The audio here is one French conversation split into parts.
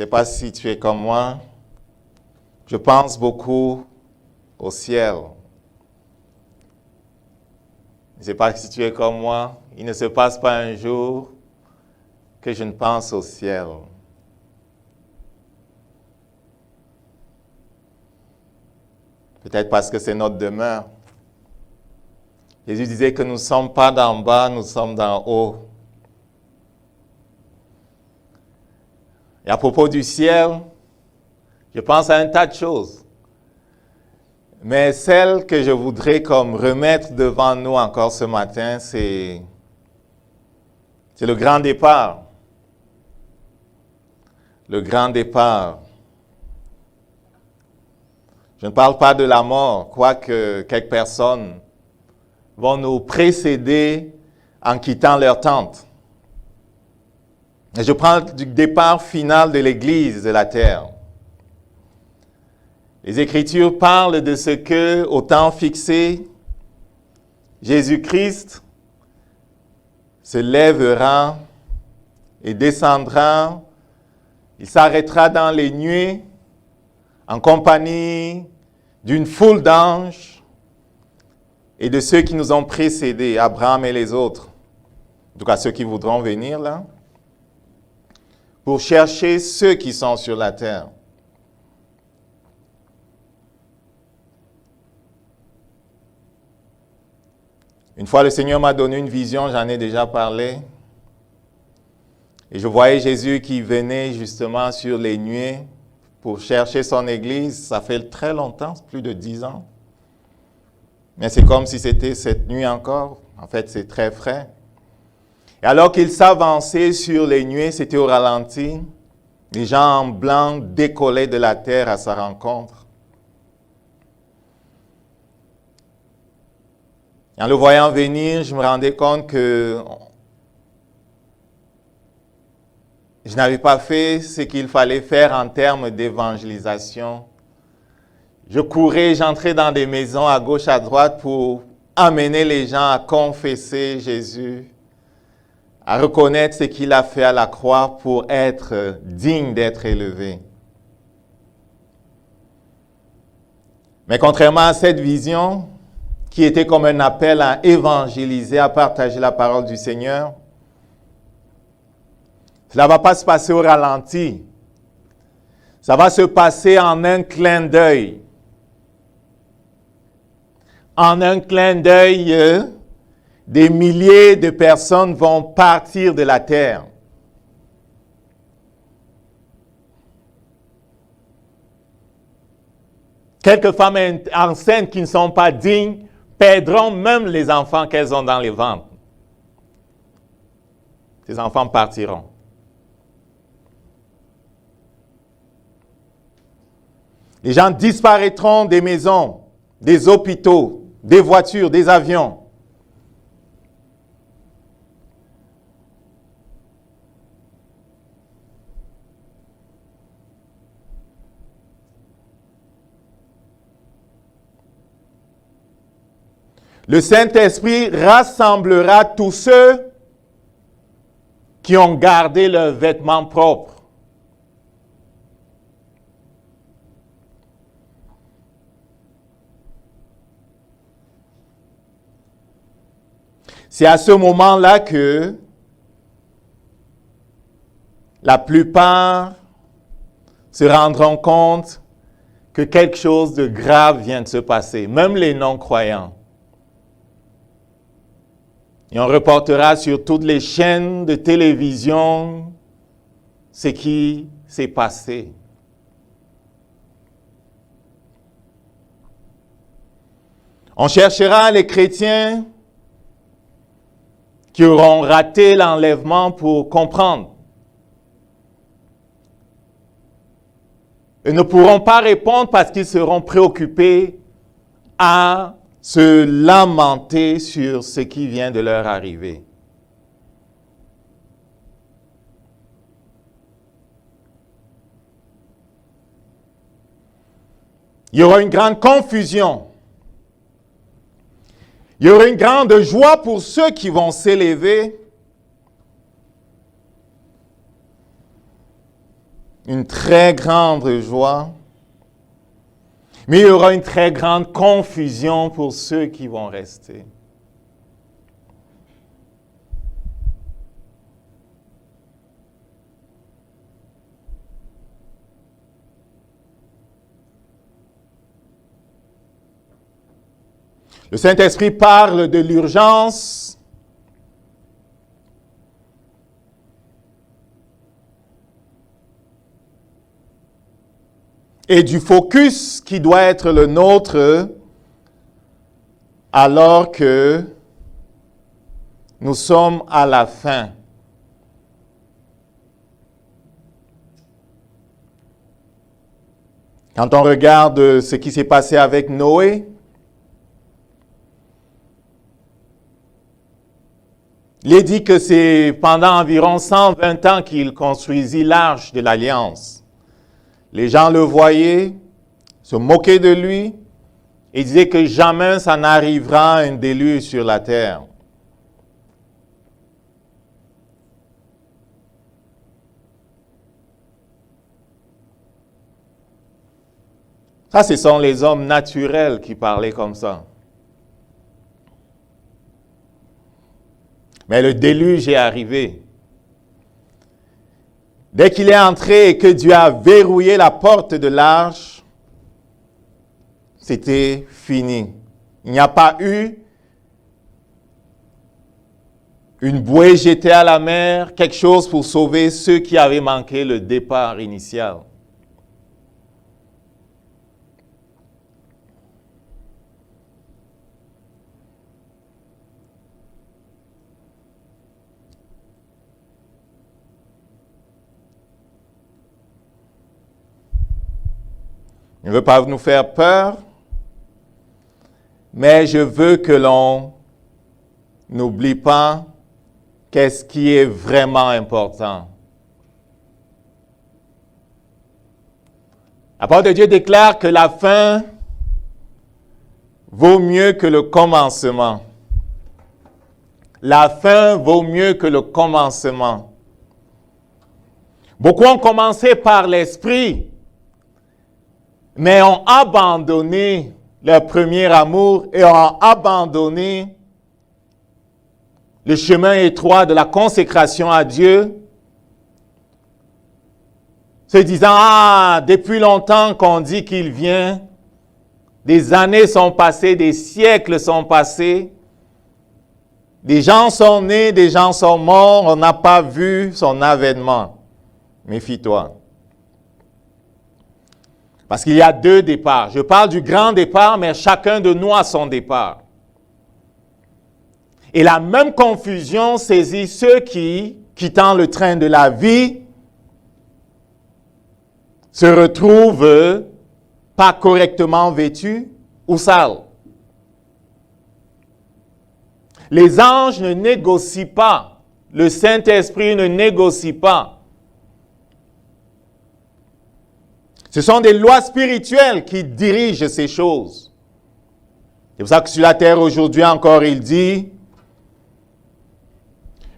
sais pas si tu es comme moi. Je pense beaucoup au ciel. Je ne sais pas si tu es comme moi. Il ne se passe pas un jour que je ne pense au ciel. Peut-être parce que c'est notre demeure. Jésus disait que nous ne sommes pas d'en bas, nous sommes d'en haut. Et à propos du ciel, je pense à un tas de choses. Mais celle que je voudrais comme remettre devant nous encore ce matin, c'est le grand départ. Le grand départ. Je ne parle pas de la mort, quoique quelques personnes vont nous précéder en quittant leur tente. Et je parle du départ final de l'Église de la terre. Les Écritures parlent de ce que, au temps fixé, Jésus-Christ se lèvera et descendra. Il s'arrêtera dans les nuées en compagnie d'une foule d'anges et de ceux qui nous ont précédés, Abraham et les autres, en tout cas ceux qui voudront venir là, pour chercher ceux qui sont sur la terre. Une fois, le Seigneur m'a donné une vision, j'en ai déjà parlé. Et je voyais Jésus qui venait justement sur les nuées pour chercher son Église. Ça fait très longtemps, plus de 10 ans. Mais c'est comme si c'était cette nuit encore. En fait, c'est très frais. Et alors qu'il s'avançait sur les nuées, c'était au ralenti. Les gens en blanc décollaient de la terre à sa rencontre. En le voyant venir, je me rendais compte que je n'avais pas fait ce qu'il fallait faire en termes d'évangélisation. Je courais, j'entrais dans des maisons à gauche, à droite pour amener les gens à confesser Jésus, à reconnaître ce qu'il a fait à la croix pour être digne d'être élevé. Mais contrairement à cette vision, qui était comme un appel à évangéliser, à partager la parole du Seigneur, cela ne va pas se passer au ralenti. Ça va se passer en un clin d'œil. En un clin d'œil, des milliers de personnes vont partir de la terre. Quelques femmes enceintes qui ne sont pas dignes perdront même les enfants qu'elles ont dans les ventres. Ces enfants partiront. Les gens disparaîtront des maisons, des hôpitaux, des voitures, des avions. Le Saint-Esprit rassemblera tous ceux qui ont gardé leurs vêtements propres. C'est à ce moment-là que la plupart se rendront compte que quelque chose de grave vient de se passer, même les non-croyants. Et on reportera sur toutes les chaînes de télévision ce qui s'est passé. On cherchera les chrétiens qui auront raté l'enlèvement pour comprendre. Ils ne pourront pas répondre parce qu'ils seront préoccupés à se lamenter sur ce qui vient de leur arriver. Il y aura une grande confusion. Il y aura une grande joie pour ceux qui vont s'élever. une très grande joie, mais il y aura une très grande confusion pour ceux qui vont rester. Le Saint-Esprit parle de l'urgence et du focus qui doit être le nôtre alors que nous sommes à la fin. Quand on regarde ce qui s'est passé avec Noé, il est dit que c'est pendant environ 120 ans qu'il construisit l'arche de l'Alliance. Les gens le voyaient, se moquaient de lui et disaient que jamais ça n'arrivera un déluge sur la terre. Ça, ce sont les hommes naturels qui parlaient comme ça. Mais le déluge est arrivé. Dès qu'il est entré et que Dieu a verrouillé la porte de l'arche, c'était fini. Il n'y a pas eu une bouée jetée à la mer, quelque chose pour sauver ceux qui avaient manqué le départ initial. Je ne veux pas nous faire peur, mais je veux que l'on n'oublie pas qu'est-ce qui est vraiment important. La parole de Dieu déclare que la fin vaut mieux que le commencement. La fin vaut mieux que le commencement. Beaucoup ont commencé par l'esprit, mais ont abandonné leur premier amour et ont abandonné le chemin étroit de la consécration à Dieu, se disant, depuis longtemps qu'on dit qu'il vient, des années sont passées, des siècles sont passés, des gens sont nés, des gens sont morts, on n'a pas vu son avènement. Méfie-toi. Parce qu'il y a deux départs. Je parle du grand départ, mais chacun de nous a son départ. Et la même confusion saisit ceux qui, quittant le train de la vie, se retrouvent pas correctement vêtus ou sales. Les anges ne négocient pas. Le Saint-Esprit ne négocie pas. Ce sont des lois spirituelles qui dirigent ces choses. C'est pour ça que sur la terre aujourd'hui encore, il dit,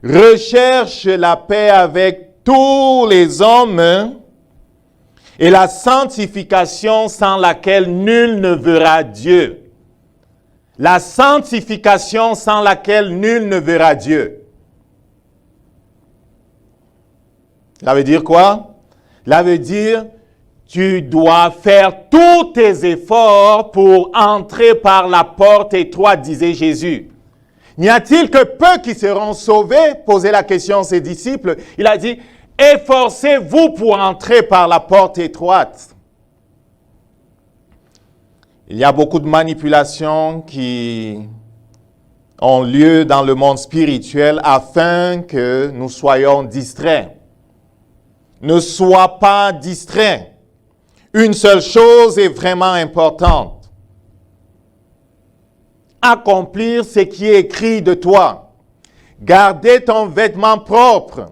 recherche la paix avec tous les hommes et la sanctification sans laquelle nul ne verra Dieu. La sanctification sans laquelle nul ne verra Dieu. Ça veut dire quoi? Ça veut dire tu dois faire tous tes efforts pour entrer par la porte étroite, disait Jésus. N'y a-t-il que peu qui seront sauvés? Posait la question à ses disciples. Il a dit, efforcez-vous pour entrer par la porte étroite. Il y a beaucoup de manipulations qui ont lieu dans le monde spirituel afin que nous soyons distraits. Ne sois pas distrait. Une seule chose est vraiment importante. Accomplir ce qui est écrit de toi. Garder ton vêtement propre.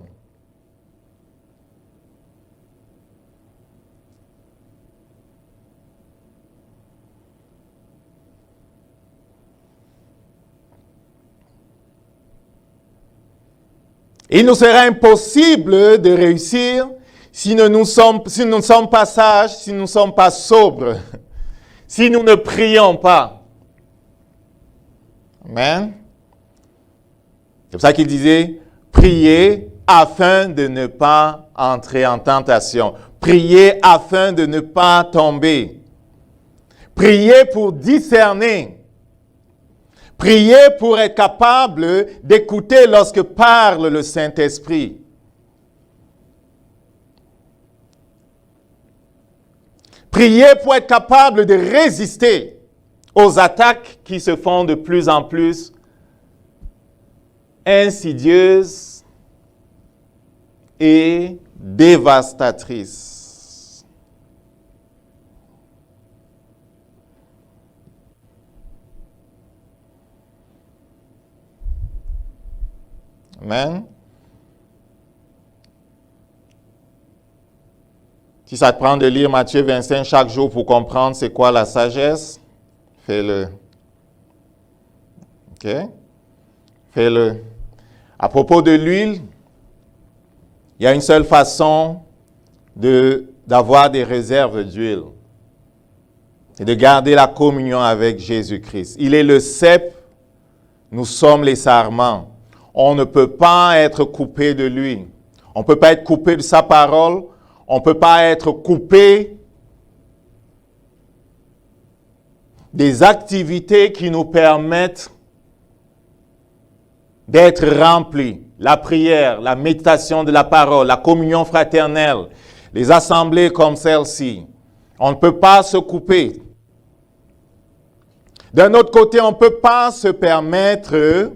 Il nous sera impossible de réussir si nous ne sommes pas sages, si nous ne sommes pas sobres, si nous ne prions pas. Amen. C'est pour ça qu'il disait, priez afin de ne pas entrer en tentation. Priez afin de ne pas tomber. Priez pour discerner. Priez pour être capable d'écouter lorsque parle le Saint-Esprit. Priez pour être capable de résister aux attaques qui se font de plus en plus insidieuses et dévastatrices. Amen. Si ça te prend de lire Matthieu 25 chaque jour pour comprendre c'est quoi la sagesse, fais-le. OK? Fais-le. À propos de l'huile, il y a une seule façon d'avoir des réserves d'huile. C'est de garder la communion avec Jésus-Christ. Il est le cep, nous sommes les sarments. On ne peut pas être coupé de lui. On ne peut pas être coupé de sa parole. On ne peut pas être coupé des activités qui nous permettent d'être remplis. La prière, la méditation de la parole, la communion fraternelle, les assemblées comme celle-ci. On ne peut pas se couper. D'un autre côté, on ne peut pas se permettre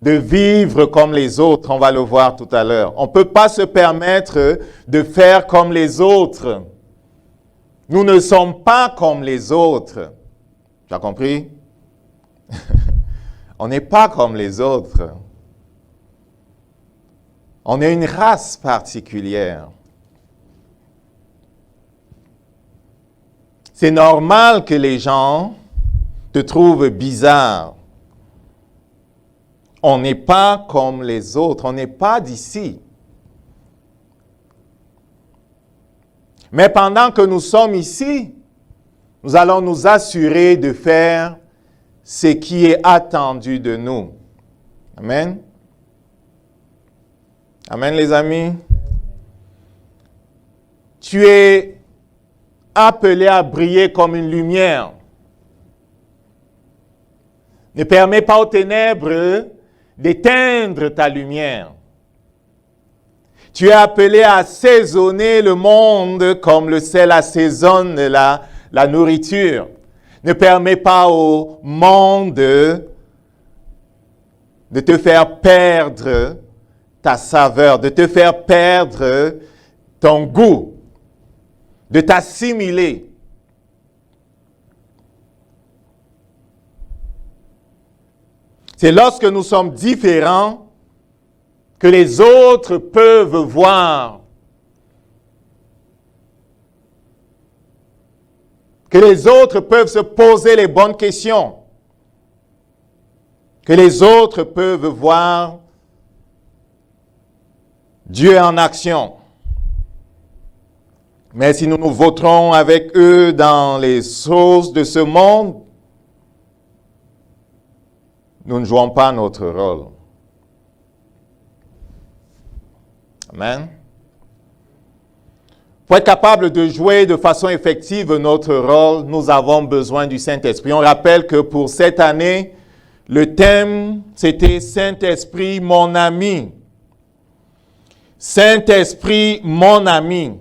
de vivre comme les autres, on va le voir tout à l'heure. On ne peut pas se permettre de faire comme les autres. Nous ne sommes pas comme les autres. Tu as compris? On n'est pas comme les autres. On est une race particulière. C'est normal que les gens te trouvent bizarre. On n'est pas comme les autres, on n'est pas d'ici. Mais pendant que nous sommes ici, nous allons nous assurer de faire ce qui est attendu de nous. Amen. Amen, les amis. Tu es appelé à briller comme une lumière. Ne permets pas aux ténèbres d'éteindre ta lumière. Tu es appelé à assaisonner le monde comme le sel assaisonne la nourriture. Ne permets pas au monde de te faire perdre ta saveur, de te faire perdre ton goût, de t'assimiler. C'est lorsque nous sommes différents que les autres peuvent voir, que les autres peuvent se poser les bonnes questions, que les autres peuvent voir Dieu en action. Mais si nous nous vautrons avec eux dans les choses de ce monde, nous ne jouons pas notre rôle. Amen. Pour être capable de jouer de façon effective notre rôle, nous avons besoin du Saint-Esprit. On rappelle que pour cette année, le thème, c'était « Saint-Esprit, mon ami ». Saint-Esprit, mon ami.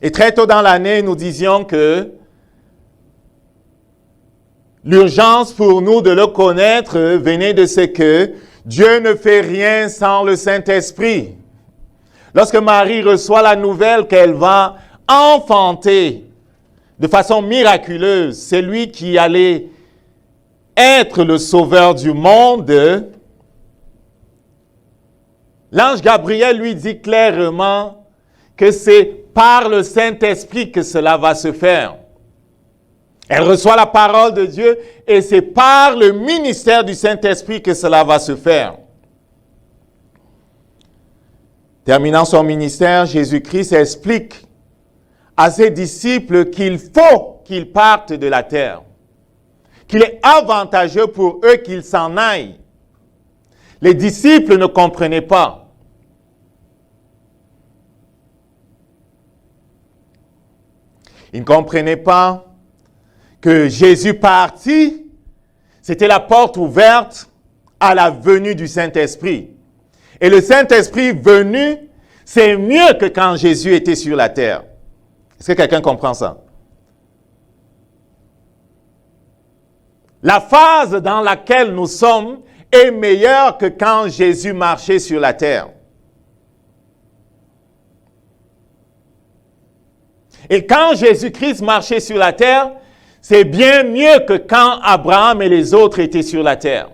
Et très tôt dans l'année, nous disions que l'urgence pour nous de le connaître venait de ce que Dieu ne fait rien sans le Saint-Esprit. Lorsque Marie reçoit la nouvelle qu'elle va enfanter de façon miraculeuse, c'est lui qui allait être le sauveur du monde, l'ange Gabriel lui dit clairement que c'est par le Saint-Esprit que cela va se faire. Elle reçoit la parole de Dieu et c'est par le ministère du Saint-Esprit que cela va se faire. Terminant son ministère, Jésus-Christ explique à ses disciples qu'il faut qu'ils partent de la terre, qu'il est avantageux pour eux qu'ils s'en aillent. Les disciples ne comprenaient pas. Ils ne comprenaient pas que Jésus parti, c'était la porte ouverte à la venue du Saint-Esprit. Et le Saint-Esprit venu, c'est mieux que quand Jésus était sur la terre. Est-ce que quelqu'un comprend ça? La phase dans laquelle nous sommes est meilleure que quand Jésus marchait sur la terre. Et quand Jésus-Christ marchait sur la terre, c'est bien mieux que quand Abraham et les autres étaient sur la terre.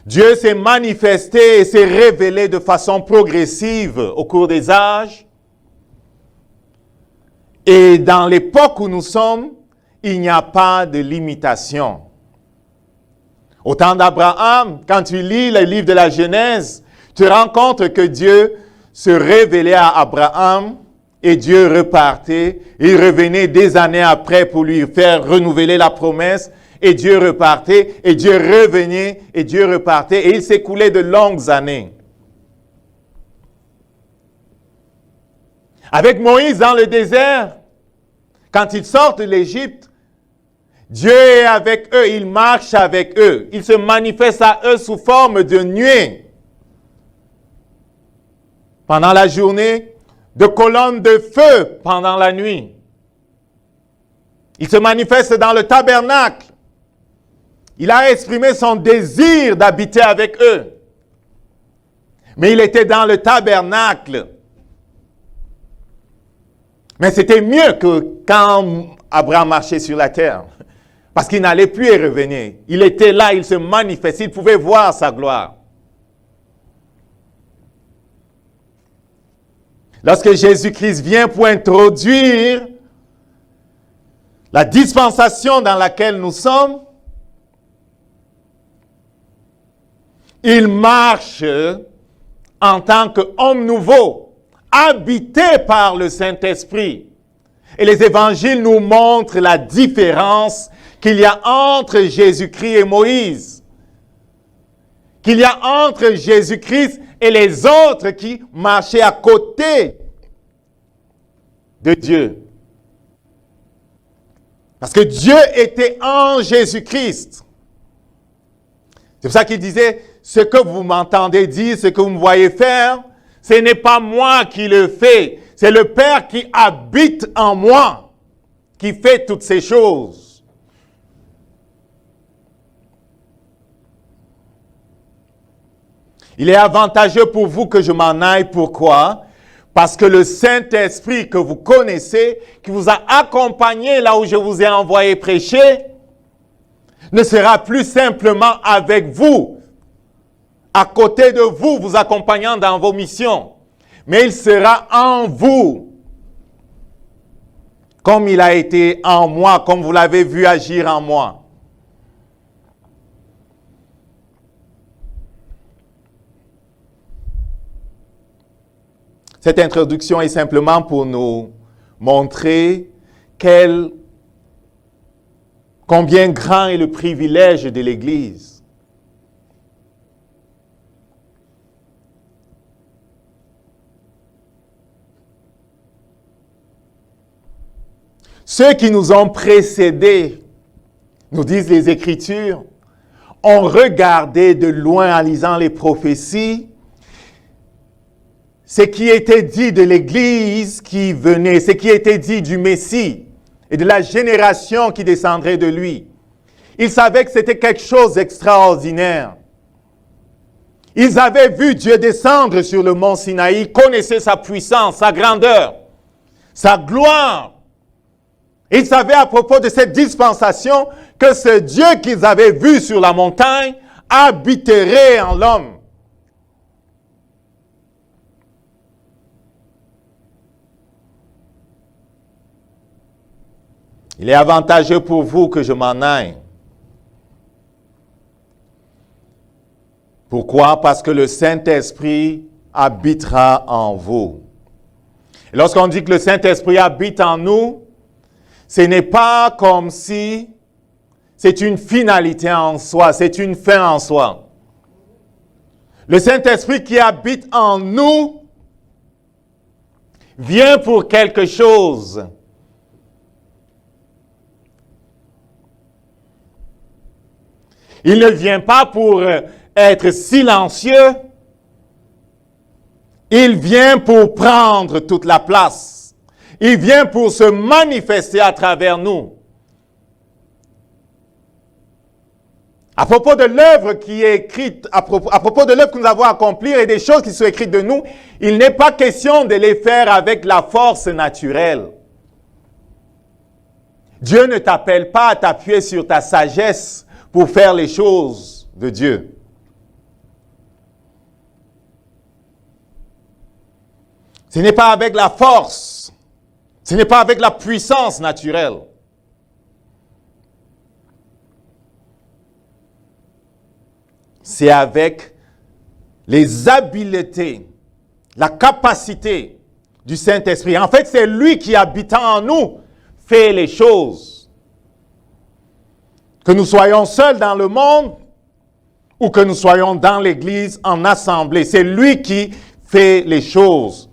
Dieu s'est manifesté et s'est révélé de façon progressive au cours des âges. Et dans l'époque où nous sommes, il n'y a pas de limitation. Au temps d'Abraham, quand tu lis le livre de la Genèse, tu te rends compte que Dieu se révélait à Abraham et Dieu repartait. Il revenait des années après pour lui faire renouveler la promesse. Et Dieu repartait, et Dieu revenait, et Dieu repartait, et il s'écoulait de longues années. Avec Moïse dans le désert, quand ils sortent de l'Égypte, Dieu est avec eux, il marche avec eux, il se manifeste à eux sous forme de nuée. Pendant la journée, de colonnes de feu pendant la nuit. Il se manifeste dans le tabernacle. Il a exprimé son désir d'habiter avec eux. Mais il était dans le tabernacle. Mais c'était mieux que quand Abraham marchait sur la terre. Parce qu'il n'allait plus y revenir. Il était là, il se manifestait, il pouvait voir sa gloire. Lorsque Jésus-Christ vient pour introduire la dispensation dans laquelle nous sommes, il marche en tant qu'homme nouveau, habité par le Saint-Esprit. Et les évangiles nous montrent la différence qu'il y a entre Jésus-Christ et Moïse. Qu'il y a entre Jésus-Christ et les autres qui marchaient à côté de Dieu. Parce que Dieu était en Jésus-Christ. C'est pour ça qu'il disait, ce que vous m'entendez dire, ce que vous me voyez faire, ce n'est pas moi qui le fais. C'est le Père qui habite en moi, qui fait toutes ces choses. Il est avantageux pour vous que je m'en aille. Pourquoi? Parce que le Saint-Esprit que vous connaissez, qui vous a accompagné là où je vous ai envoyé prêcher, ne sera plus simplement avec vous, à côté de vous, vous accompagnant dans vos missions. Mais il sera en vous, comme il a été en moi, comme vous l'avez vu agir en moi. Cette introduction est simplement pour nous montrer combien grand est le privilège de l'Église. Ceux qui nous ont précédés, nous disent les Écritures, ont regardé de loin en lisant les prophéties, ce qui était dit de l'Église qui venait, ce qui était dit du Messie et de la génération qui descendrait de lui. Ils savaient que c'était quelque chose d'extraordinaire. Ils avaient vu Dieu descendre sur le mont Sinaï, connaissaient sa puissance, sa grandeur, sa gloire. Ils savaient à propos de cette dispensation que ce Dieu qu'ils avaient vu sur la montagne habiterait en l'homme. Il est avantageux pour vous que je m'en aille. Pourquoi? Parce que le Saint-Esprit habitera en vous. Et lorsqu'on dit que le Saint-Esprit habite en nous, ce n'est pas comme si c'est une finalité en soi, c'est une fin en soi. Le Saint-Esprit qui habite en nous vient pour quelque chose. Il ne vient pas pour être silencieux. Il vient pour prendre toute la place. Il vient pour se manifester à travers nous. À propos de l'œuvre qui est écrite, à propos de l'œuvre que nous avons à accomplir et des choses qui sont écrites de nous, il n'est pas question de les faire avec la force naturelle. Dieu ne t'appelle pas à t'appuyer sur ta sagesse pour faire les choses de Dieu. Ce n'est pas avec la force, ce n'est pas avec la puissance naturelle. C'est avec les habiletés, la capacité du Saint-Esprit. En fait, c'est lui qui, habitant en nous, fait les choses. Que nous soyons seuls dans le monde ou que nous soyons dans l'Église en assemblée, c'est lui qui fait les choses.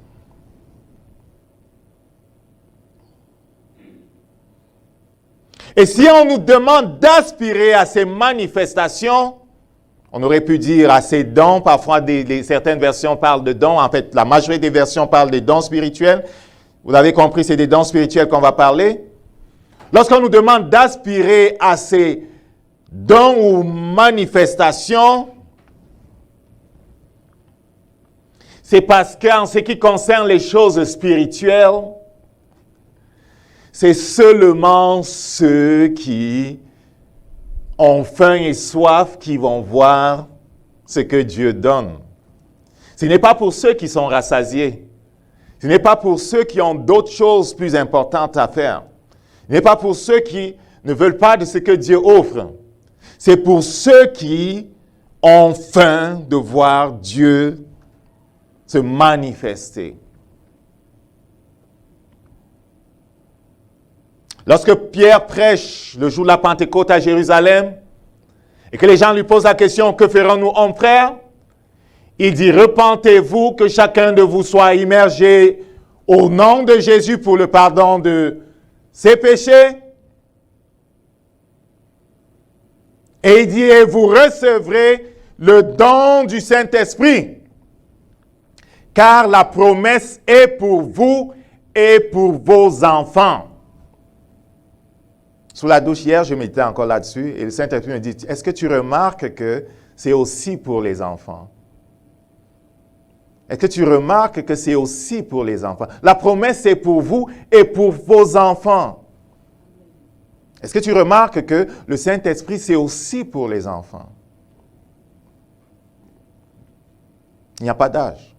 Et si on nous demande d'aspirer à ces manifestations, on aurait pu dire à ces dons, parfois certaines versions parlent de dons, en fait la majorité des versions parlent des dons spirituels. Vous avez compris, c'est des dons spirituels qu'on va parler. Lorsqu'on nous demande d'aspirer à ces dons ou manifestations, c'est parce qu'en ce qui concerne les choses spirituelles, c'est seulement ceux qui ont faim et soif qui vont voir ce que Dieu donne. Ce n'est pas pour ceux qui sont rassasiés. Ce n'est pas pour ceux qui ont d'autres choses plus importantes à faire. Ce n'est pas pour ceux qui ne veulent pas de ce que Dieu offre. C'est pour ceux qui ont faim de voir Dieu se manifester. Lorsque Pierre prêche le jour de la Pentecôte à Jérusalem et que les gens lui posent la question « Que ferons-nous, hommes frères ?» Il dit « Repentez-vous, que chacun de vous soit immergé au nom de Jésus pour le pardon de ses péchés. » Et il dit « Et vous recevrez le don du Saint-Esprit, car la promesse est pour vous et pour vos enfants. » Sous la douche hier, je méditais encore là-dessus et le Saint-Esprit me dit, est-ce que tu remarques que c'est aussi pour les enfants? Est-ce que tu remarques que c'est aussi pour les enfants? La promesse, c'est pour vous et pour vos enfants. Est-ce que tu remarques que le Saint-Esprit, c'est aussi pour les enfants? Il n'y a pas d'âge.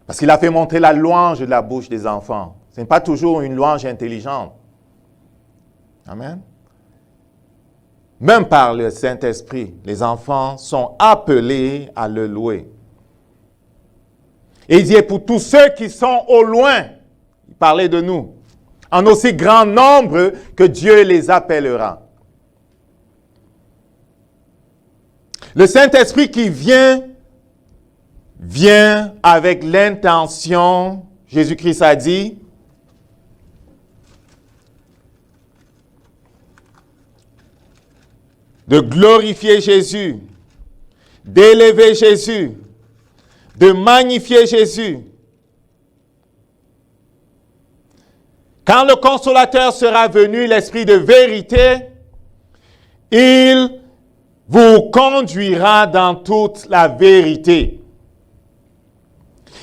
Parce qu'il a fait monter la louange de la bouche des enfants. Ce n'est pas toujours une louange intelligente. Amen. Même par le Saint-Esprit, les enfants sont appelés à le louer. Et il dit, pour tous ceux qui sont au loin, il parlait de nous, en aussi grand nombre que Dieu les appellera. Le Saint-Esprit qui vient avec l'intention, Jésus-Christ a dit, de glorifier Jésus, d'élever Jésus, de magnifier Jésus. Quand le Consolateur sera venu, l'Esprit de vérité, il vous conduira dans toute la vérité.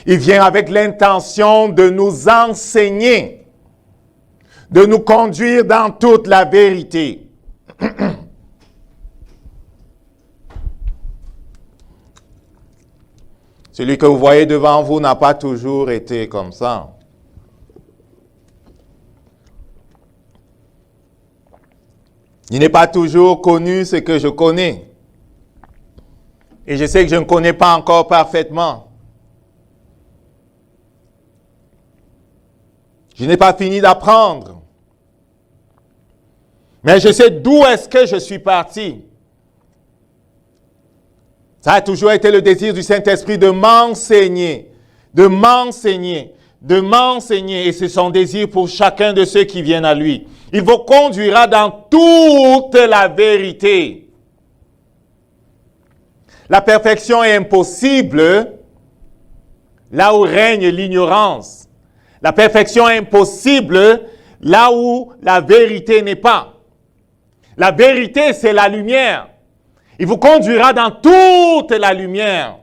Il vient avec l'intention de nous enseigner, de nous conduire dans toute la vérité. Celui que vous voyez devant vous n'a pas toujours été comme ça. Je n'ai pas toujours connu ce que je connais. Et je sais que je ne connais pas encore parfaitement. Je n'ai pas fini d'apprendre. Mais je sais d'où est-ce que je suis parti. Ça a toujours été le désir du Saint-Esprit de m'enseigner, de m'enseigner, de m'enseigner. Et c'est son désir pour chacun de ceux qui viennent à lui. Il vous conduira dans toute la vérité. La perfection est impossible là où règne l'ignorance. La perfection est impossible là où la vérité n'est pas. La vérité, c'est la lumière. Il vous conduira dans toute la lumière.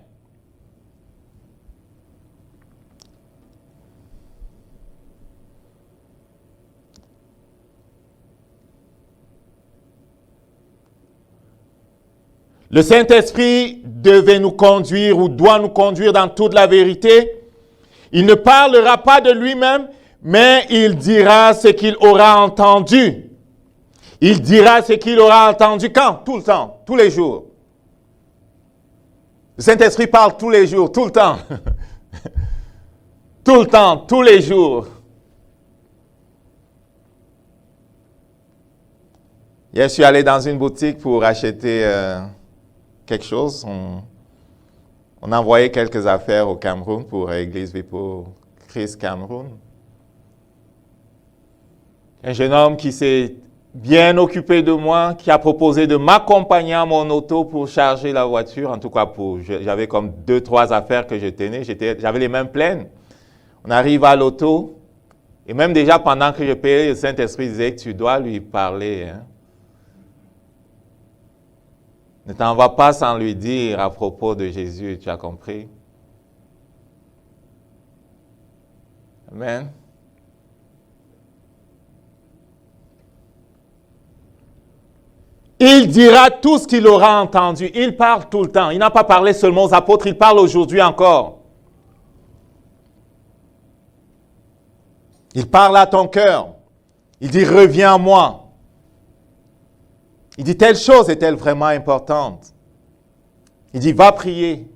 Le Saint-Esprit devait nous conduire ou doit nous conduire dans toute la vérité. Il ne parlera pas de lui-même, mais il dira ce qu'il aura entendu. Il dira ce qu'il aura entendu quand? Tout le temps, tous les jours. Le Saint-Esprit parle tous les jours, tout le temps. Tout le temps, tous les jours. Hier, je suis allé dans une boutique pour acheter quelque chose. On a envoyé quelques affaires au Cameroun pour l'Église Vie pour Christ Cameroun. Un jeune homme qui s'est bien occupé de moi, qui a proposé de m'accompagner à mon auto pour charger la voiture. En tout cas, j'avais comme 2-3 affaires que je tenais. J'avais les mains pleines. On arrive à l'auto. Et même déjà pendant que je payais, le Saint-Esprit disait que tu dois lui parler. Hein? Ne t'en va pas sans lui dire à propos de Jésus, tu as compris? Amen. Il dira tout ce qu'il aura entendu. Il parle tout le temps. Il n'a pas parlé seulement aux apôtres, il parle aujourd'hui encore. Il parle à ton cœur. Il dit, reviens à moi. Il dit, telle chose est-elle vraiment importante? Il dit, va prier.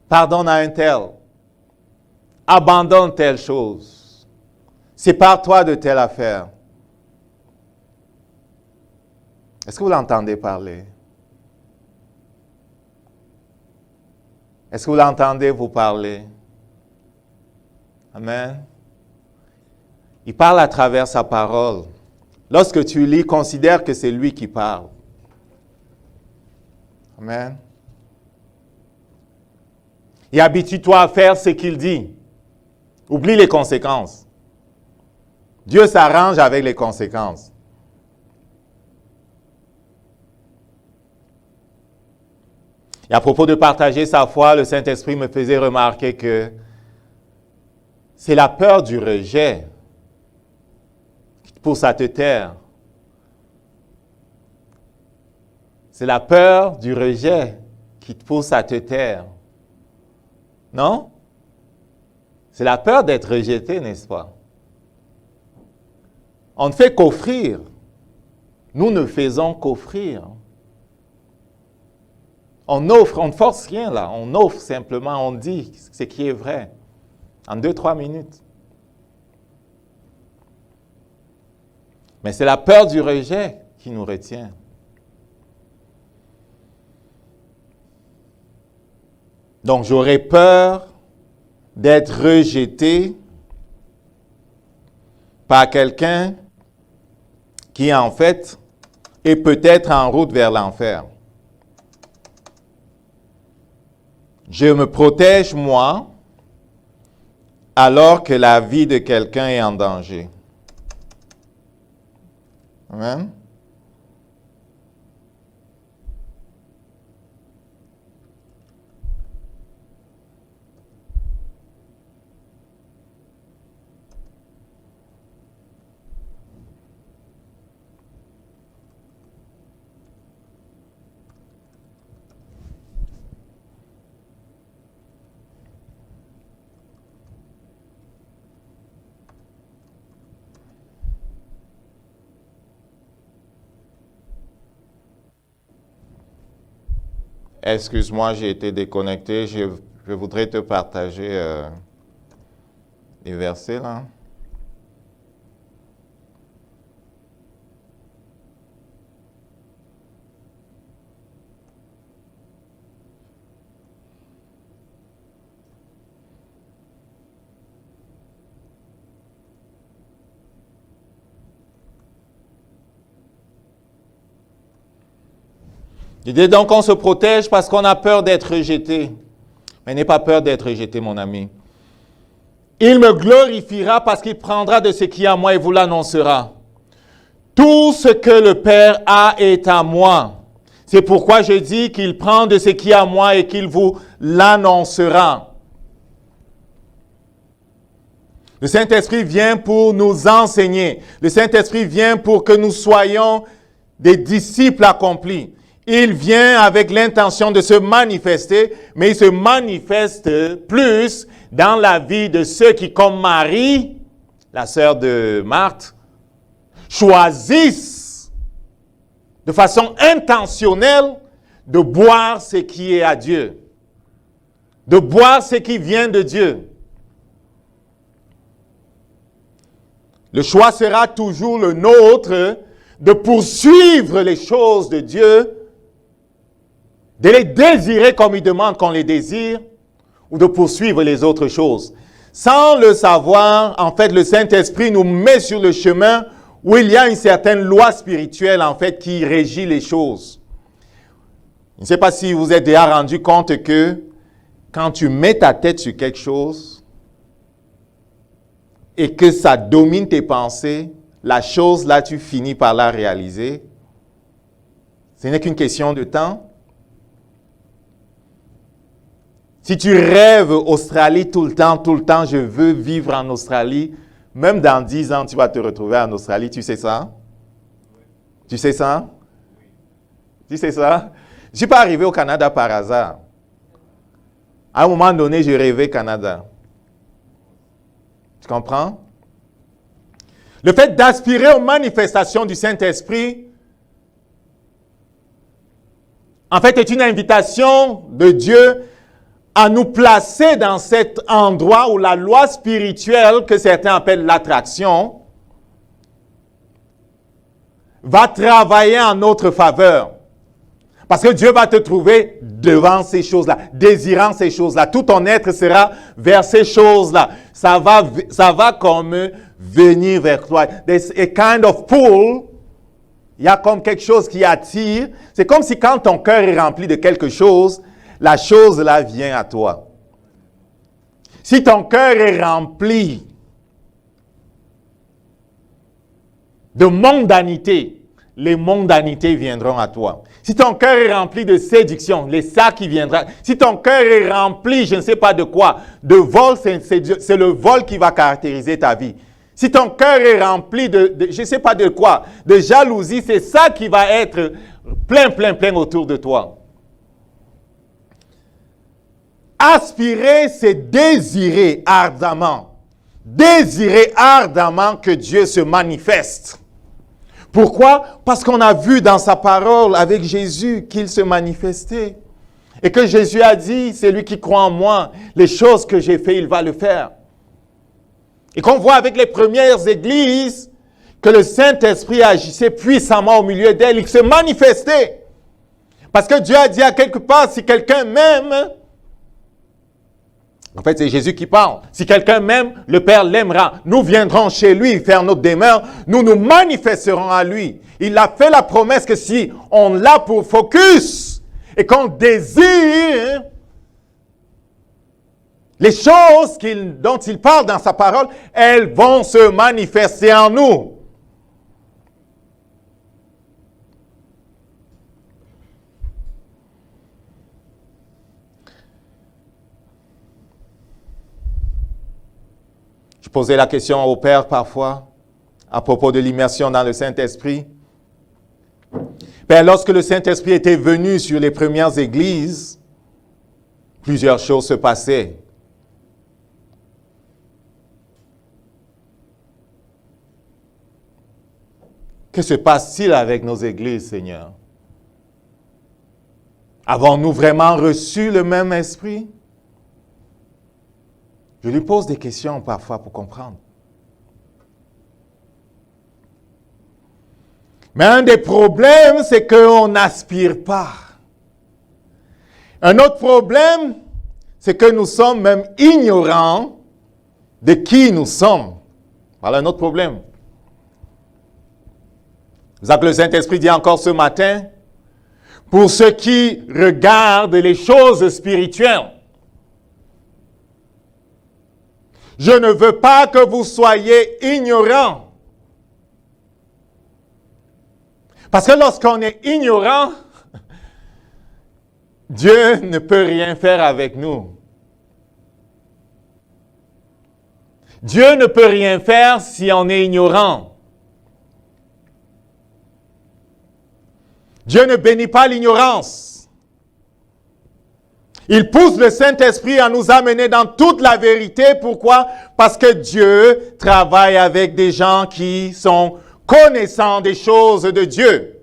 Pardonne à un tel. Abandonne telle chose. Sépare-toi de telle affaire. Est-ce que vous l'entendez parler? Est-ce que vous l'entendez vous parler? Amen. Il parle à travers sa parole. Lorsque tu lis, considère que c'est lui qui parle. Amen. Et habitue-toi à faire ce qu'il dit. Oublie les conséquences. Dieu s'arrange avec les conséquences. Et à propos de partager sa foi, le Saint-Esprit me faisait remarquer que c'est la peur du rejet qui te pousse à te taire. C'est la peur du rejet qui te pousse à te taire. Non? C'est la peur d'être rejeté, n'est-ce pas? On ne fait qu'offrir. Nous ne faisons qu'offrir. On offre, on ne force rien là. On offre simplement, on dit ce qui est vrai. En 2-3 minutes. Mais c'est la peur du rejet qui nous retient. Donc j'aurais peur d'être rejeté par quelqu'un qui en fait est peut-être en route vers l'enfer. Je me protège moi alors que la vie de quelqu'un est en danger. Amen. Excuse-moi, j'ai été déconnecté. Je voudrais te partager les versets là. Il dit donc on se protège parce qu'on a peur d'être rejeté. Mais n'aie pas peur d'être rejeté, mon ami. Il me glorifiera parce qu'il prendra de ce qui est à moi et vous l'annoncera. Tout ce que le Père a est à moi. C'est pourquoi je dis qu'il prend de ce qui est à moi et qu'il vous l'annoncera. Le Saint-Esprit vient pour nous enseigner. Le Saint-Esprit vient pour que nous soyons des disciples accomplis. Il vient avec l'intention de se manifester, mais il se manifeste plus dans la vie de ceux qui, comme Marie, la sœur de Marthe, choisissent de façon intentionnelle de boire ce qui est à Dieu, de boire ce qui vient de Dieu. Le choix sera toujours le nôtre de poursuivre les choses de Dieu, de les désirer comme il demande qu'on les désire, ou de poursuivre les autres choses. Sans le savoir, en fait, le Saint-Esprit nous met sur le chemin où il y a une certaine loi spirituelle, en fait, qui régit les choses. Je ne sais pas si vous êtes déjà rendu compte que quand tu mets ta tête sur quelque chose et que ça domine tes pensées, la chose là, tu finis par la réaliser. Ce n'est qu'une question de temps. Si tu rêves Australie tout le temps, je veux vivre en Australie, même dans 10 ans, tu vas te retrouver en Australie, tu sais ça? Tu sais ça? Tu sais ça? Je ne suis pas arrivé au Canada par hasard. À un moment donné, je rêvais Canada. Tu comprends? Le fait d'aspirer aux manifestations du Saint-Esprit, en fait, est une invitation de Dieu à nous placer dans cet endroit où la loi spirituelle, que certains appellent l'attraction, va travailler en notre faveur. Parce que Dieu va te trouver devant ces choses-là, désirant ces choses-là. Tout ton être sera vers ces choses-là. Ça va comme venir vers toi. There's a kind of pull. Il y a comme quelque chose qui attire. C'est comme si quand ton cœur est rempli de quelque chose, la chose là vient à toi. Si ton cœur est rempli de mondanité, les mondanités viendront à toi. Si ton cœur est rempli de séduction, les ça qui viendra. Si ton cœur est rempli, je ne sais pas de quoi, de vol, c'est le vol qui va caractériser ta vie. Si ton cœur est rempli de je ne sais pas de quoi, de jalousie, c'est ça qui va être plein autour de toi. Aspirer, c'est désirer ardemment. Désirer ardemment que Dieu se manifeste. Pourquoi? Parce qu'on a vu dans sa parole avec Jésus qu'il se manifestait. Et que Jésus a dit, c'est lui qui croit en moi, les choses que j'ai fait, il va le faire. Et qu'on voit avec les premières églises que le Saint-Esprit agissait puissamment au milieu d'elles, il se manifestait. Parce que Dieu a dit à quelque part, si quelqu'un m'aime, en fait, c'est Jésus qui parle. Si quelqu'un m'aime, le Père l'aimera. Nous viendrons chez lui faire notre demeure. Nous nous manifesterons à lui. Il a fait la promesse que si on l'a pour focus et qu'on désire les choses dont il parle dans sa parole, elles vont se manifester en nous. Je posais la question au Père parfois à propos de l'immersion dans le Saint-Esprit. Père, lorsque le Saint-Esprit était venu sur les premières églises, plusieurs choses se passaient. Que se passe-t-il avec nos églises, Seigneur? Avons-nous vraiment reçu le même esprit? Je lui pose des questions parfois pour comprendre. Mais un des problèmes, c'est qu'on n'aspire pas. Un autre problème, c'est que nous sommes même ignorants de qui nous sommes. Voilà un autre problème. C'est ça que le Saint-Esprit dit encore ce matin. Pour ceux qui regardent les choses spirituelles, je ne veux pas que vous soyez ignorants. Parce que lorsqu'on est ignorant, Dieu ne peut rien faire avec nous. Dieu ne peut rien faire si on est ignorant. Dieu ne bénit pas l'ignorance. Il pousse le Saint-Esprit à nous amener dans toute la vérité. Pourquoi? Parce que Dieu travaille avec des gens qui sont connaissants des choses de Dieu.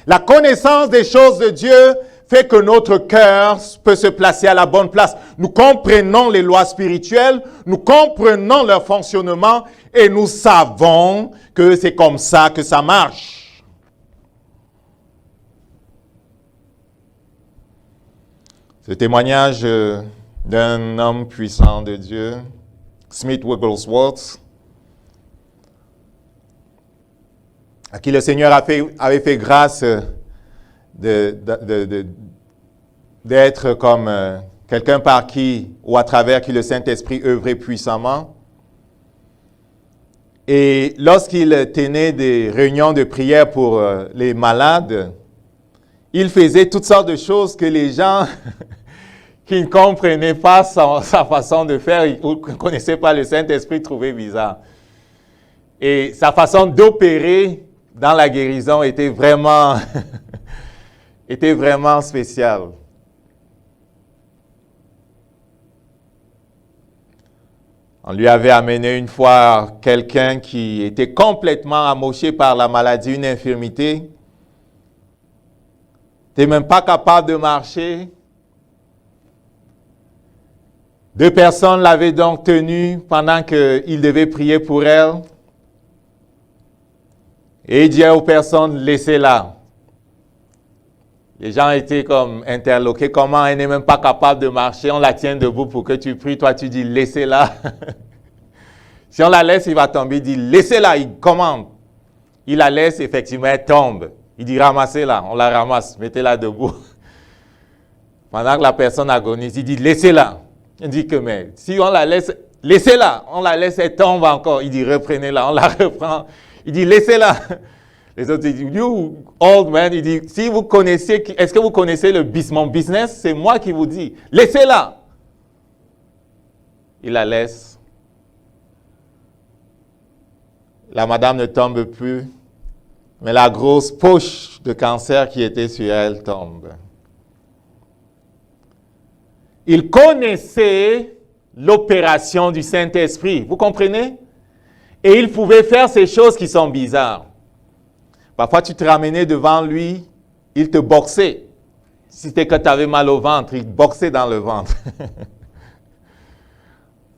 La connaissance des choses de Dieu fait que notre cœur peut se placer à la bonne place. Nous comprenons les lois spirituelles, nous comprenons leur fonctionnement et nous savons que c'est comme ça que ça marche. Ce témoignage d'un homme puissant de Dieu, Smith Wigglesworth, à qui le Seigneur avait fait grâce d'être comme quelqu'un par qui ou à travers qui le Saint-Esprit œuvrait puissamment. Et lorsqu'il tenait des réunions de prière pour les malades, il faisait toutes sortes de choses que les gens qui ne comprenaient pas sa façon de faire ou ne connaissaient pas le Saint-Esprit trouvaient bizarre. Et sa façon d'opérer dans la guérison était vraiment spéciale. On lui avait amené une fois quelqu'un qui était complètement amoché par la maladie, une infirmité. N'était même pas capable de marcher. 2 personnes l'avaient donc tenu pendant qu'il devait prier pour elle. Et il dit aux personnes, laissez-la. Les gens étaient comme interloqués. Comment elle n'est même pas capable de marcher? On la tient debout pour que tu pries. Toi, tu dis, laissez-la. Si on la laisse, il va tomber. Il dit, laissez-la. Il commande. Il la laisse, effectivement, elle tombe. Il dit, ramassez-la. On la ramasse. Mettez-la debout. Pendant que la personne agonise, il dit, laissez-la. Il dit que, mais si on la laisse, laissez-la. On la laisse, elle tombe encore. Il dit, reprenez-la. On la reprend. Il dit, laissez-la. Les autres disent, you old man, il dit, si vous connaissez, est-ce que vous connaissez mon business? C'est moi qui vous dis, laissez-la. Il la laisse. La madame ne tombe plus, mais la grosse poche de cancer qui était sur elle tombe. Il connaissait l'opération du Saint-Esprit, vous comprenez? Et il pouvait faire ces choses qui sont bizarres. Parfois, tu te ramenais devant lui, il te boxait. Si c'était que tu avais mal au ventre, il te boxait dans le ventre.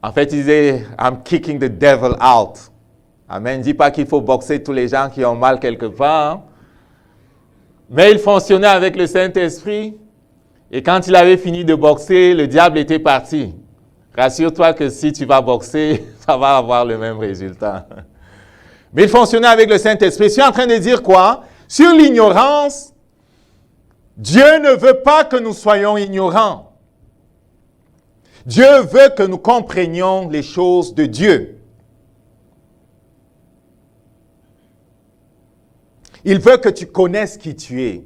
En fait, il disait, I'm kicking the devil out. Amen. Ne dis pas qu'il faut boxer tous les gens qui ont mal quelque part. Hein? Mais il fonctionnait avec le Saint-Esprit. Et quand il avait fini de boxer, le diable était parti. Rassure-toi que si tu vas boxer, ça va avoir le même résultat. Mais il fonctionnait avec le Saint-Esprit. Je suis en train de dire quoi? Sur l'ignorance, Dieu ne veut pas que nous soyons ignorants. Dieu veut que nous comprenions les choses de Dieu. Il veut que tu connaisses qui tu es.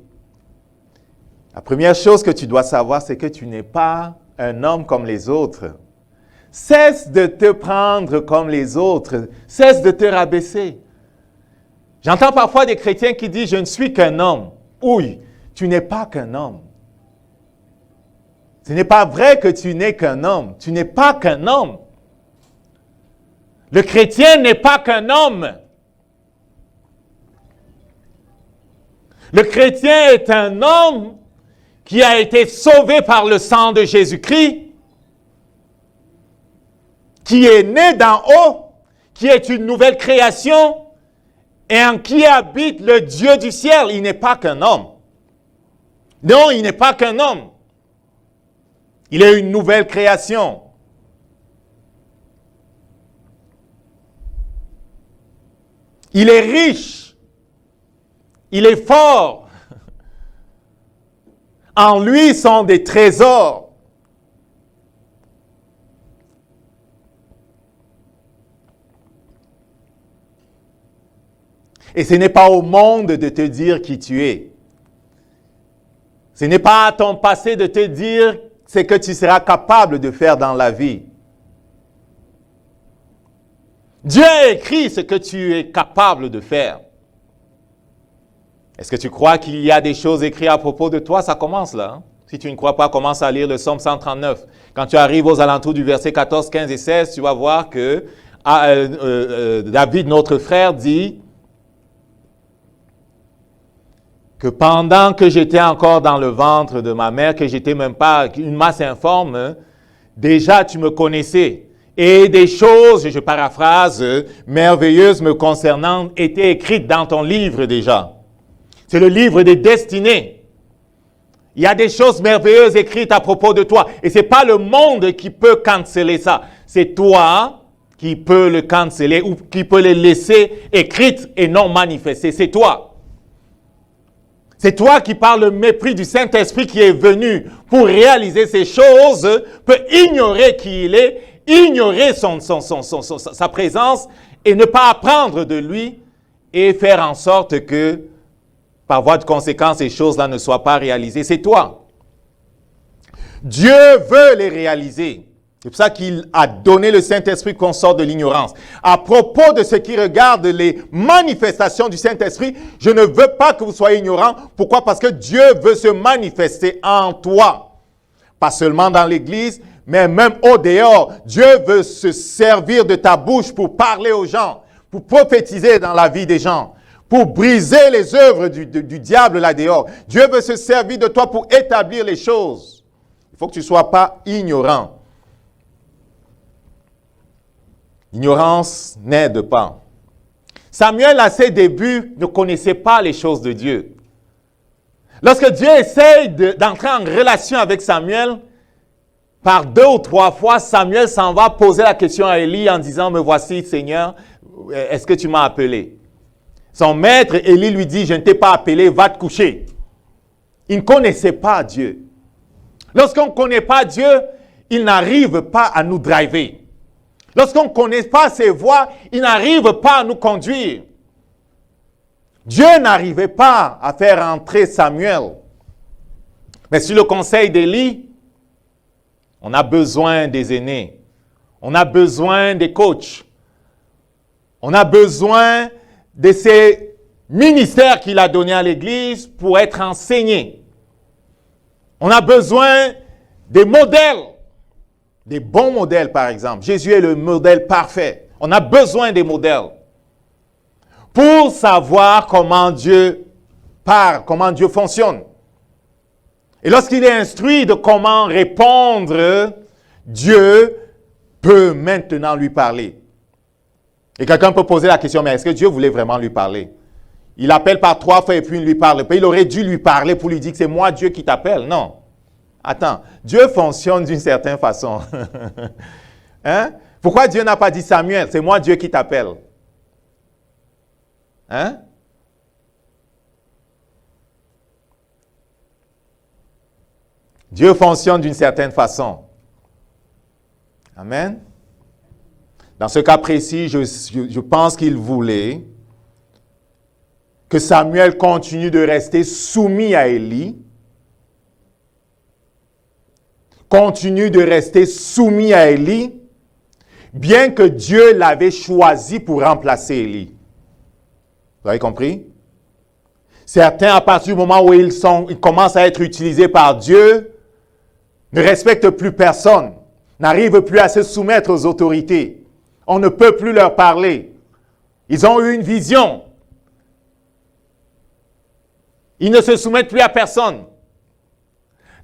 La première chose que tu dois savoir, c'est que tu n'es pas un homme comme les autres. Cesse de te prendre comme les autres. Cesse de te rabaisser. J'entends parfois des chrétiens qui disent « Je ne suis qu'un homme ». Oui, tu n'es pas qu'un homme. Ce n'est pas vrai que tu n'es qu'un homme. Tu n'es pas qu'un homme. Le chrétien n'est pas qu'un homme. Le chrétien est un homme qui a été sauvé par le sang de Jésus-Christ, qui est né d'en haut, qui est une nouvelle création et en qui habite le Dieu du ciel. Il n'est pas qu'un homme. Non, il n'est pas qu'un homme. Il est une nouvelle création. Il est riche. Il est fort. En lui sont des trésors. Et ce n'est pas au monde de te dire qui tu es. Ce n'est pas à ton passé de te dire ce que tu seras capable de faire dans la vie. Dieu a écrit ce que tu es capable de faire. Est-ce que tu crois qu'il y a des choses écrites à propos de toi? Ça commence là. Hein? Si tu ne crois pas, commence à lire le psaume 139. Quand tu arrives aux alentours du verset 14, 15 et 16, tu vas voir que David, notre frère, dit que pendant que j'étais encore dans le ventre de ma mère, que j'étais même pas une masse informe, déjà tu me connaissais. Et des choses, je paraphrase, merveilleuses me concernant étaient écrites dans ton livre déjà. C'est le livre des destinées. Il y a des choses merveilleuses écrites à propos de toi. Et ce n'est pas le monde qui peut canceller ça. C'est toi qui peux le canceller ou qui peut les laisser écrites et non manifestées. C'est toi. C'est toi qui, par le mépris du Saint-Esprit qui est venu pour réaliser ces choses, peut ignorer qui il est, ignorer sa présence et ne pas apprendre de lui et faire en sorte que, par voie de conséquence, ces choses-là ne soient pas réalisées. C'est toi. Dieu veut les réaliser. C'est pour ça qu'il a donné le Saint-Esprit qu'on sorte de l'ignorance. À propos de ce qui regarde les manifestations du Saint-Esprit, je ne veux pas que vous soyez ignorants. Pourquoi? Parce que Dieu veut se manifester en toi. Pas seulement dans l'Église, mais même au dehors. Dieu veut se servir de ta bouche pour parler aux gens, pour prophétiser dans la vie des gens, pour briser les œuvres du diable là-dehors. Dieu veut se servir de toi pour établir les choses. Il faut que tu ne sois pas ignorant. L'ignorance n'aide pas. Samuel, à ses débuts, ne connaissait pas les choses de Dieu. Lorsque Dieu essaye d'entrer en relation avec Samuel, par 2 ou 3 fois, Samuel s'en va poser la question à Élie en disant « Me voici, Seigneur, est-ce que tu m'as appelé ?» Son maître, Élie, lui dit « Je ne t'ai pas appelé, va te coucher. » Il ne connaissait pas Dieu. Lorsqu'on ne connaît pas Dieu, il n'arrive pas à nous driver. Lorsqu'on ne connaît pas ses voies, il n'arrive pas à nous conduire. Dieu n'arrivait pas à faire entrer Samuel. Mais sur le conseil d'Élie, on a besoin des aînés. On a besoin des coachs. On a besoin de ces ministères qu'il a donnés à l'Église pour être enseignés. On a besoin des modèles. Des bons modèles, par exemple. Jésus est le modèle parfait. On a besoin des modèles pour savoir comment Dieu parle, comment Dieu fonctionne. Et lorsqu'il est instruit de comment répondre, Dieu peut maintenant lui parler. Et quelqu'un peut poser la question, mais est-ce que Dieu voulait vraiment lui parler? Il appelle par 3 fois et puis il ne lui parle pas. Il aurait dû lui parler pour lui dire que c'est moi Dieu qui t'appelle. Non. Attends, Dieu fonctionne d'une certaine façon. Hein? Pourquoi Dieu n'a pas dit Samuel, c'est moi Dieu qui t'appelle? Hein? Dieu fonctionne d'une certaine façon. Amen. Dans ce cas précis, je pense qu'il voulait que Samuel continue de rester soumis à Élie, continue de rester soumis à Élie, bien que Dieu l'avait choisi pour remplacer Élie. Vous avez compris? Certains, à partir du moment où ils commencent à être utilisés par Dieu, ne respectent plus personne, n'arrivent plus à se soumettre aux autorités. On ne peut plus leur parler. Ils ont eu une vision. Ils ne se soumettent plus à personne.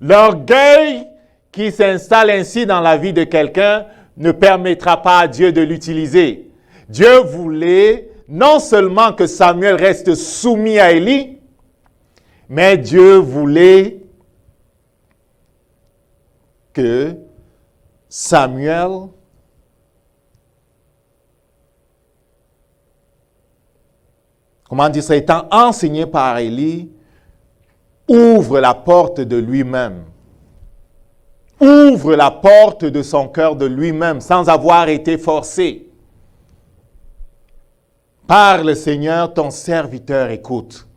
L'orgueil qui s'installe ainsi dans la vie de quelqu'un ne permettra pas à Dieu de l'utiliser. Dieu voulait non seulement que Samuel reste soumis à Élie, mais Dieu voulait que Samuel étant enseigné par Élie, ouvre la porte de lui-même. Ouvre la porte de son cœur de lui-même sans avoir été forcé. Parle, Seigneur, ton serviteur écoute.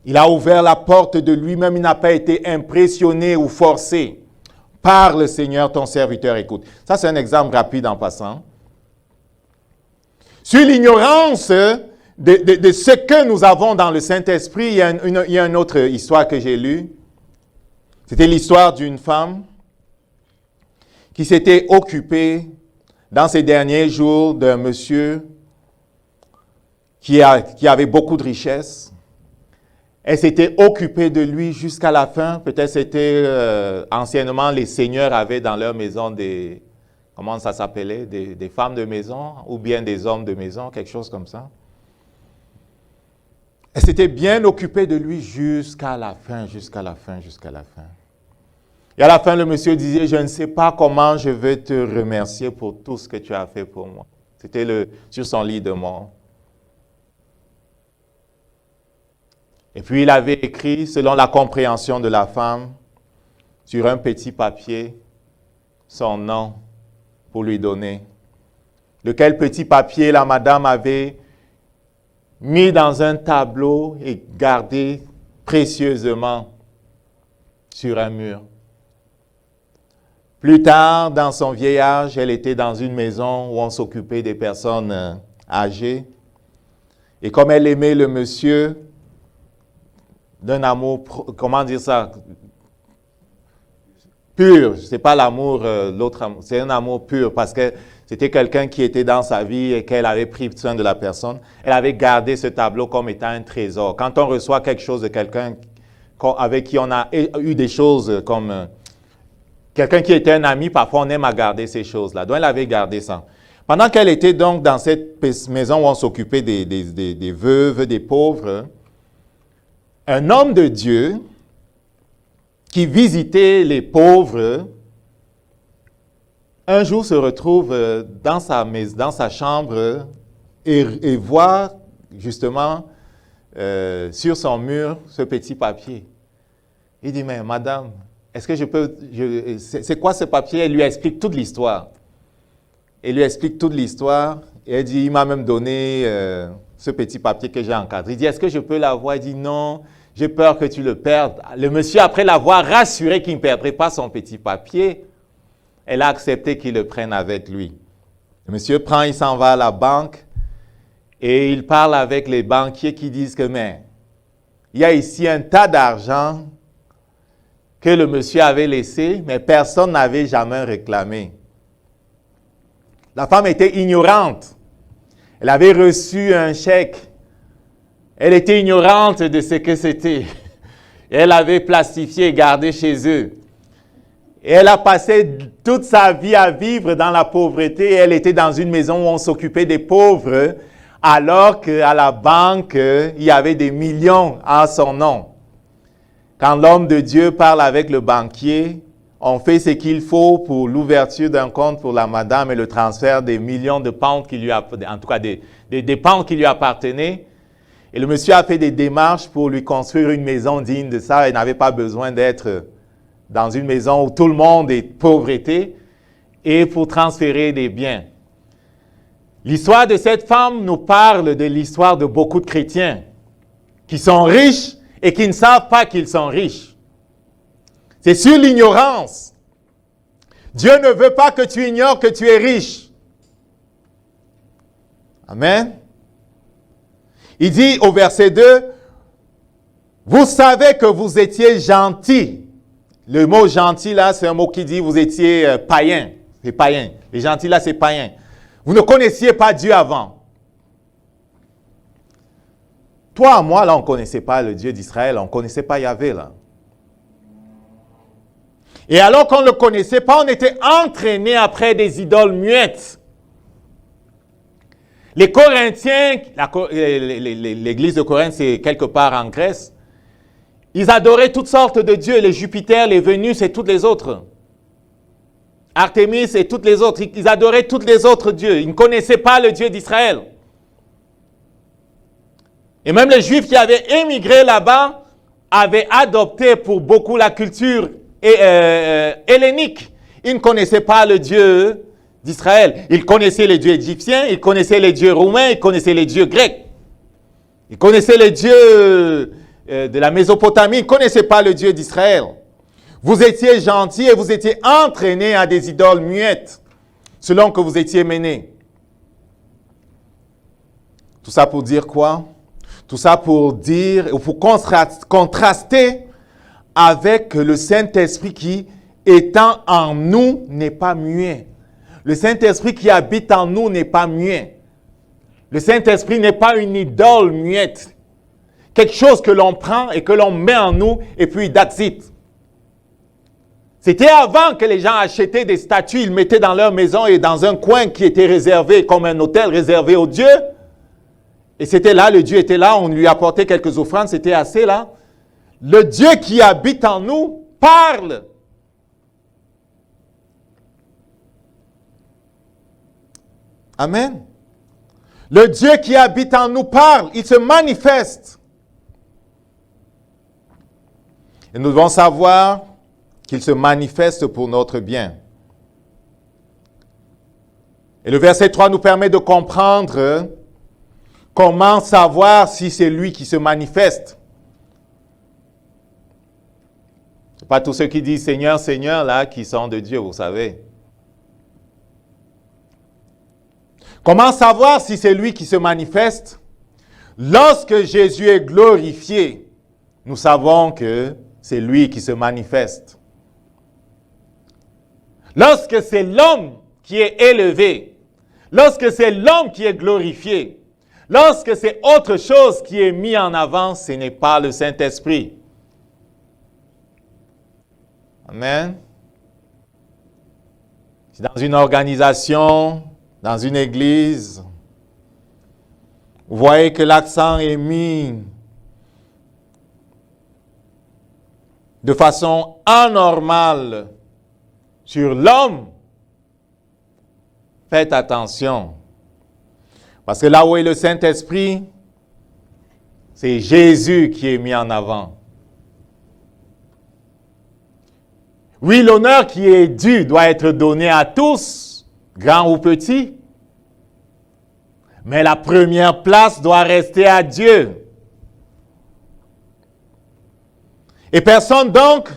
Il a ouvert la porte de lui-même, il n'a pas été impressionné ou forcé. Parle, Seigneur, ton serviteur écoute. Ça, c'est un exemple rapide en passant. Sur l'ignorance de ce que nous avons dans le Saint-Esprit, il y a une autre histoire que j'ai lue. C'était l'histoire d'une femme qui s'était occupée dans ces derniers jours d'un monsieur qui avait beaucoup de richesses. Elle s'était occupée de lui jusqu'à la fin. Peut-être c'était anciennement les seigneurs avaient dans leur maison des, comment ça s'appelait, des femmes de maison ou bien des hommes de maison, quelque chose comme ça. Elle s'était bien occupée de lui jusqu'à la fin. Et à la fin, le monsieur disait, je ne sais pas comment je vais te remercier pour tout ce que tu as fait pour moi. C'était sur son lit de mort. Et puis il avait écrit, selon la compréhension de la femme, sur un petit papier, son nom pour lui donner. Lequel petit papier la madame avait mis dans un tableau et gardé précieusement sur un mur. Plus tard, dans son vieil âge, elle était dans une maison où on s'occupait des personnes âgées. Et comme elle aimait le monsieur, d'un amour, comment dire ça, pur, c'est pas l'amour, l'autre amour, c'est un amour pur parce que c'était quelqu'un qui était dans sa vie et qu'elle avait pris soin de la personne. Elle avait gardé ce tableau comme étant un trésor. Quand on reçoit quelque chose de quelqu'un avec qui on a eu des choses comme quelqu'un qui était un ami, parfois on aime à garder ces choses-là. Donc elle avait gardé ça. Pendant qu'elle était donc dans cette maison où on s'occupait des veuves, des pauvres, un homme de Dieu qui visitait les pauvres, un jour se retrouve dans sa chambre et voit justement sur son mur ce petit papier. Il dit, mais madame, est-ce que je peux... c'est quoi ce papier? Elle lui explique toute l'histoire. Elle lui explique toute l'histoire et elle dit, il m'a même donné ce petit papier que j'ai encadré. Il dit, est-ce que je peux l'avoir? Il dit, non, j'ai peur que tu le perdes. Le monsieur, après l'avoir rassuré qu'il ne perdrait pas son petit papier, elle a accepté qu'il le prenne avec lui. Le monsieur prend, il s'en va à la banque et il parle avec les banquiers qui disent que, mais, il y a ici un tas d'argent que le monsieur avait laissé, mais personne n'avait jamais réclamé. La femme était ignorante. Elle avait reçu un chèque. Elle était ignorante de ce que c'était. Elle avait plastifié et gardé chez eux. Et elle a passé toute sa vie à vivre dans la pauvreté. Elle était dans une maison où on s'occupait des pauvres, alors qu'à la banque, il y avait des millions à son nom. Quand l'homme de Dieu parle avec le banquier, on fait ce qu'il faut pour l'ouverture d'un compte pour la madame et le transfert des millions de pounds qui lui en tout cas des pounds qui lui appartenaient. Et le monsieur a fait des démarches pour lui construire une maison digne de ça. Il n'avait pas besoin d'être dans une maison où tout le monde est pauvreté et pour transférer des biens. L'histoire de cette femme nous parle de l'histoire de beaucoup de chrétiens qui sont riches et qui ne savent pas qu'ils sont riches. C'est sur l'ignorance. Dieu ne veut pas que tu ignores que tu es riche. Amen. Il dit au verset 2, « Vous savez que vous étiez gentils. » Le mot « gentil » là, c'est un mot qui dit « vous étiez païen ». C'est païen. Les gentils là, c'est païen. Vous ne connaissiez pas Dieu avant. Toi, moi, là, on ne connaissait pas le Dieu d'Israël, on ne connaissait pas Yahvé, là. Et alors qu'on ne le connaissait pas, on était entraînés après des idoles muettes. Les Corinthiens, l'église de Corinthe, c'est quelque part en Grèce, ils adoraient toutes sortes de dieux, les Jupiter, les Vénus et toutes les autres. Artémis et toutes les autres, ils adoraient tous les autres dieux. Ils ne connaissaient pas le Dieu d'Israël. Et même les Juifs qui avaient émigré là-bas avaient adopté pour beaucoup la culture hellénique. Ils ne connaissaient pas le Dieu d'Israël. Ils connaissaient les dieux égyptiens, ils connaissaient les dieux roumains, ils connaissaient les dieux grecs. Ils connaissaient les dieux de la Mésopotamie, ils ne connaissaient pas le Dieu d'Israël. Vous étiez gentils et vous étiez entraînés à des idoles muettes, selon que vous étiez menés. Tout ça pour dire quoi? Tout ça pour dire, ou pour contraster avec le Saint-Esprit qui, étant en nous, n'est pas muet. Le Saint-Esprit qui habite en nous n'est pas muet. Le Saint-Esprit n'est pas une idole muette. Quelque chose que l'on prend et que l'on met en nous et puis that's it. C'était avant que les gens achetaient des statues, ils mettaient dans leur maison et dans un coin qui était réservé comme un hôtel réservé aux dieux. Et c'était là, le Dieu était là, on lui apportait quelques offrandes, c'était assez là. Le Dieu qui habite en nous parle. Amen. Le Dieu qui habite en nous parle, il se manifeste. Et nous devons savoir qu'il se manifeste pour notre bien. Et le verset 3 nous permet de comprendre comment savoir si c'est lui qui se manifeste. Ce n'est pas tous ceux qui disent Seigneur, Seigneur, là, qui sont de Dieu, vous savez. Comment savoir si c'est lui qui se manifeste? Lorsque Jésus est glorifié, nous savons que c'est lui qui se manifeste. Lorsque c'est l'homme qui est élevé, lorsque c'est l'homme qui est glorifié, lorsque c'est autre chose qui est mis en avant, ce n'est pas le Saint-Esprit. Amen. C'est dans une organisation, dans une église, vous voyez que l'accent est mis de façon anormale sur l'homme. Faites attention. Parce que là où est le Saint-Esprit, c'est Jésus qui est mis en avant. Oui, l'honneur qui est dû doit être donné à tous, grands ou petits. Mais la première place doit rester à Dieu. Et personne donc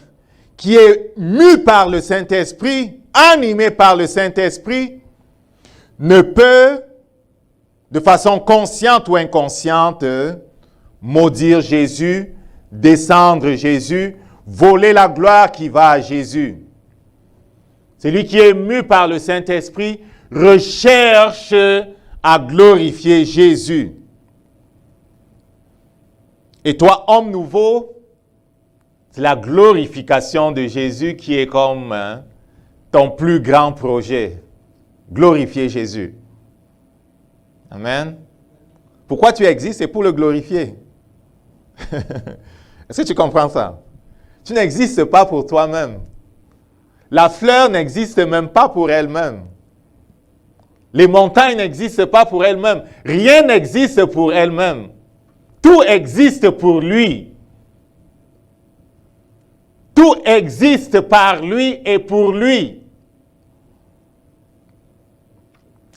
qui est mu par le Saint-Esprit, animé par le Saint-Esprit, ne peut, de façon consciente ou inconsciente, maudire Jésus, descendre Jésus, voler la gloire qui va à Jésus. Celui qui est mu par le Saint-Esprit recherche à glorifier Jésus. Et toi, homme nouveau, c'est la glorification de Jésus qui est comme ton plus grand projet. Glorifier Jésus. Amen. Pourquoi tu existes? C'est pour le glorifier. Est-ce que tu comprends ça? Tu n'existes pas pour toi-même. La fleur n'existe même pas pour elle-même. Les montagnes n'existent pas pour elles-mêmes. Rien n'existe pour elle-même. Tout existe pour lui. Tout existe par lui et pour lui.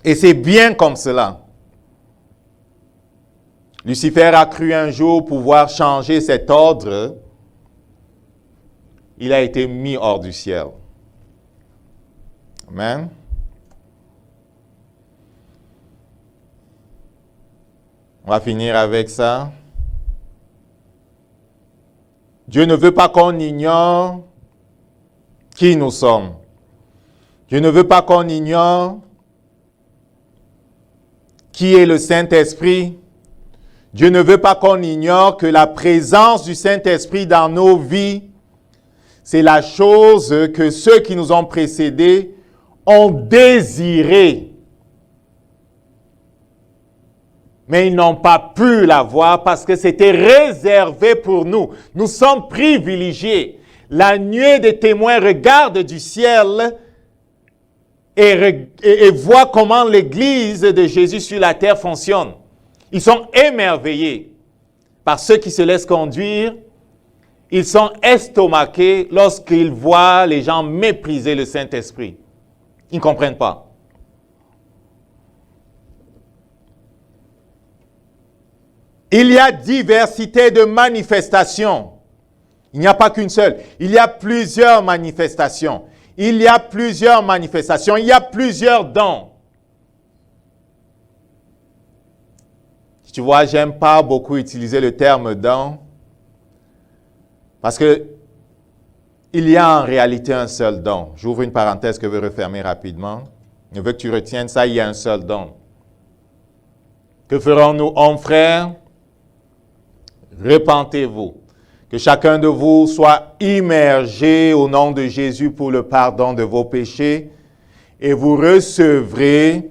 Et c'est bien comme cela. Lucifer a cru un jour pouvoir changer cet ordre. Il a été mis hors du ciel. Amen. On va finir avec ça. Dieu ne veut pas qu'on ignore qui nous sommes. Dieu ne veut pas qu'on ignore qui est le Saint-Esprit. Dieu ne veut pas qu'on ignore que la présence du Saint-Esprit dans nos vies, c'est la chose que ceux qui nous ont précédés ont désiré. Mais ils n'ont pas pu l'avoir parce que c'était réservé pour nous. Nous sommes privilégiés. La nuée des témoins regarde du ciel et voit comment l'Église de Jésus sur la terre fonctionne. Ils sont émerveillés par ceux qui se laissent conduire. Ils sont estomaqués lorsqu'ils voient les gens mépriser le Saint-Esprit. Ils ne comprennent pas. Il y a diversité de manifestations. Il n'y a pas qu'une seule. Il y a plusieurs manifestations. Il y a plusieurs manifestations. Il y a plusieurs dons. Tu vois, j'aime pas beaucoup utiliser le terme don parce que il y a en réalité un seul don. J'ouvre une parenthèse que je veux refermer rapidement. Je veux que tu retiennes ça, il y a un seul don. Que ferons-nous, hommes frères? Repentez-vous. Que chacun de vous soit immergé au nom de Jésus pour le pardon de vos péchés et vous recevrez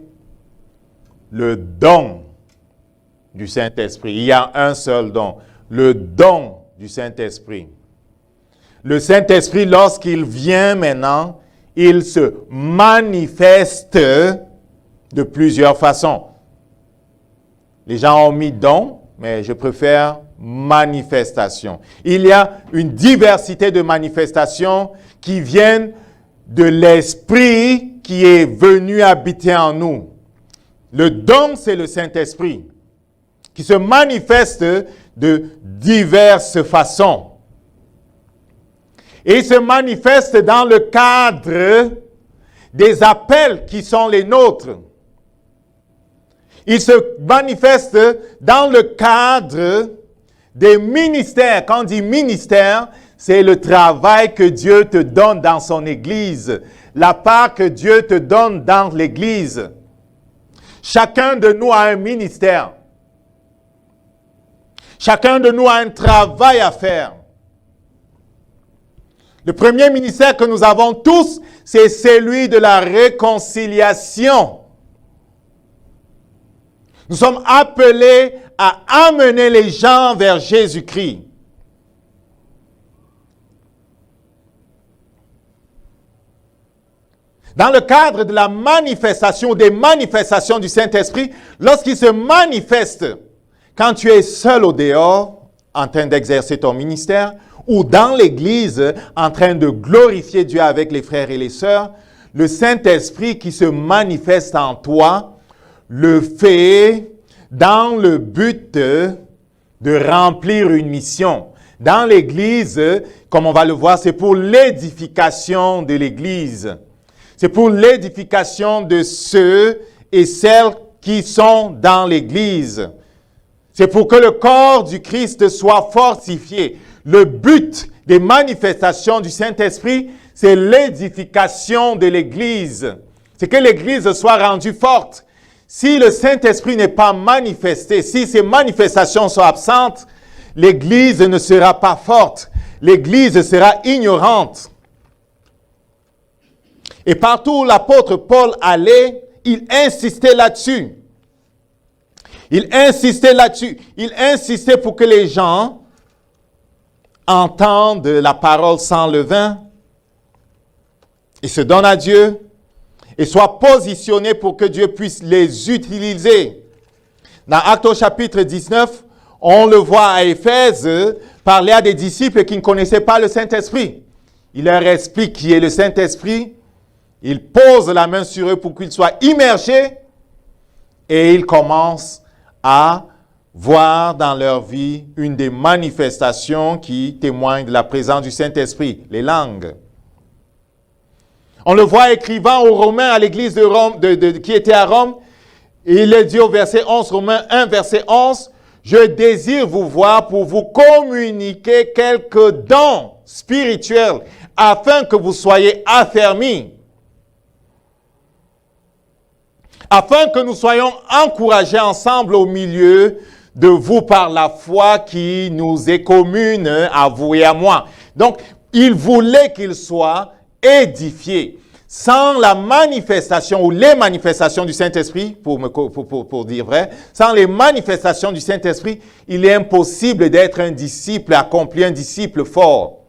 le don du Saint-Esprit. Il y a un seul don, le don du Saint-Esprit. Le Saint-Esprit, lorsqu'il vient maintenant, il se manifeste de plusieurs façons. Les gens ont mis don, mais je préfère manifestation. Il y a une diversité de manifestations qui viennent de l'Esprit qui est venu habiter en nous. Le don, c'est le Saint-Esprit qui se manifeste de diverses façons. Et il se manifeste dans le cadre des appels qui sont les nôtres. Il se manifeste dans le cadre des ministères. Quand on dit ministère, c'est le travail que Dieu te donne dans son Église, la part que Dieu te donne dans l'Église. Chacun de nous a un ministère. Chacun de nous a un travail à faire. Le premier ministère que nous avons tous, c'est celui de la réconciliation. Nous sommes appelés à amener les gens vers Jésus-Christ. Dans le cadre de la manifestation, des manifestations du Saint-Esprit, lorsqu'il se manifeste, quand tu es seul au dehors, en train d'exercer ton ministère, ou dans l'Église, en train de glorifier Dieu avec les frères et les sœurs, le Saint-Esprit qui se manifeste en toi, le fait dans le but de remplir une mission. Dans l'Église, comme on va le voir, c'est pour l'édification de l'Église. C'est pour l'édification de ceux et celles qui sont dans l'Église. C'est pour que le corps du Christ soit fortifié. Le but des manifestations du Saint-Esprit, c'est l'édification de l'Église. C'est que l'Église soit rendue forte. Si le Saint-Esprit n'est pas manifesté, si ces manifestations sont absentes, l'Église ne sera pas forte. L'Église sera ignorante. Et partout où l'apôtre Paul allait, il insistait là-dessus. Il insistait là-dessus. Il insistait pour que les gens entendent la parole sans levain et se donnent à Dieu et soient positionnés pour que Dieu puisse les utiliser. Dans Actes au chapitre 19, on le voit à Éphèse parler à des disciples qui ne connaissaient pas le Saint-Esprit. Il leur explique qui est le Saint-Esprit. Il pose la main sur eux pour qu'ils soient immergés et ils commencent à voir dans leur vie une des manifestations qui témoignent de la présence du Saint-Esprit, les langues. On le voit écrivant aux Romains à l'église de Rome, qui était à Rome, et il est dit au verset 11, Romains 1, verset 11, « Je désire vous voir pour vous communiquer quelques dons spirituels, afin que vous soyez affermis. » Afin que nous soyons encouragés ensemble au milieu de vous par la foi qui nous est commune à vous et à moi. Donc, il voulait qu'il soit édifié. Sans la manifestation ou les manifestations du Saint-Esprit, pour dire vrai, sans les manifestations du Saint-Esprit, il est impossible d'être un disciple accompli, un disciple fort.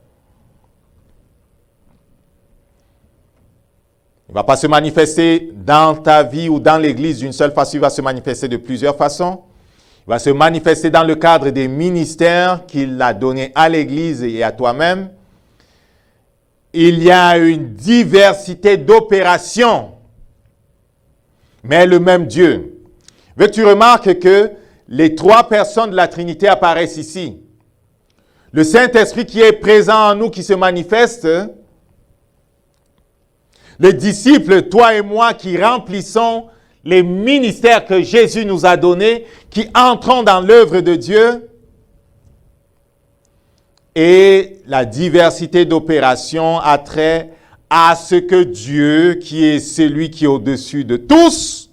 Il ne va pas se manifester dans ta vie ou dans l'Église d'une seule façon, il va se manifester de plusieurs façons. Il va se manifester dans le cadre des ministères qu'il a donnés à l'Église et à toi-même. Il y a une diversité d'opérations, mais le même Dieu. Veux-tu que tu remarques que les trois personnes de la Trinité apparaissent ici. Le Saint-Esprit qui est présent en nous, qui se manifeste. Les disciples, toi et moi, qui remplissons les ministères que Jésus nous a donnés, qui entrons dans l'œuvre de Dieu. Et la diversité d'opérations a trait à ce que Dieu, qui est celui qui est au-dessus de tous,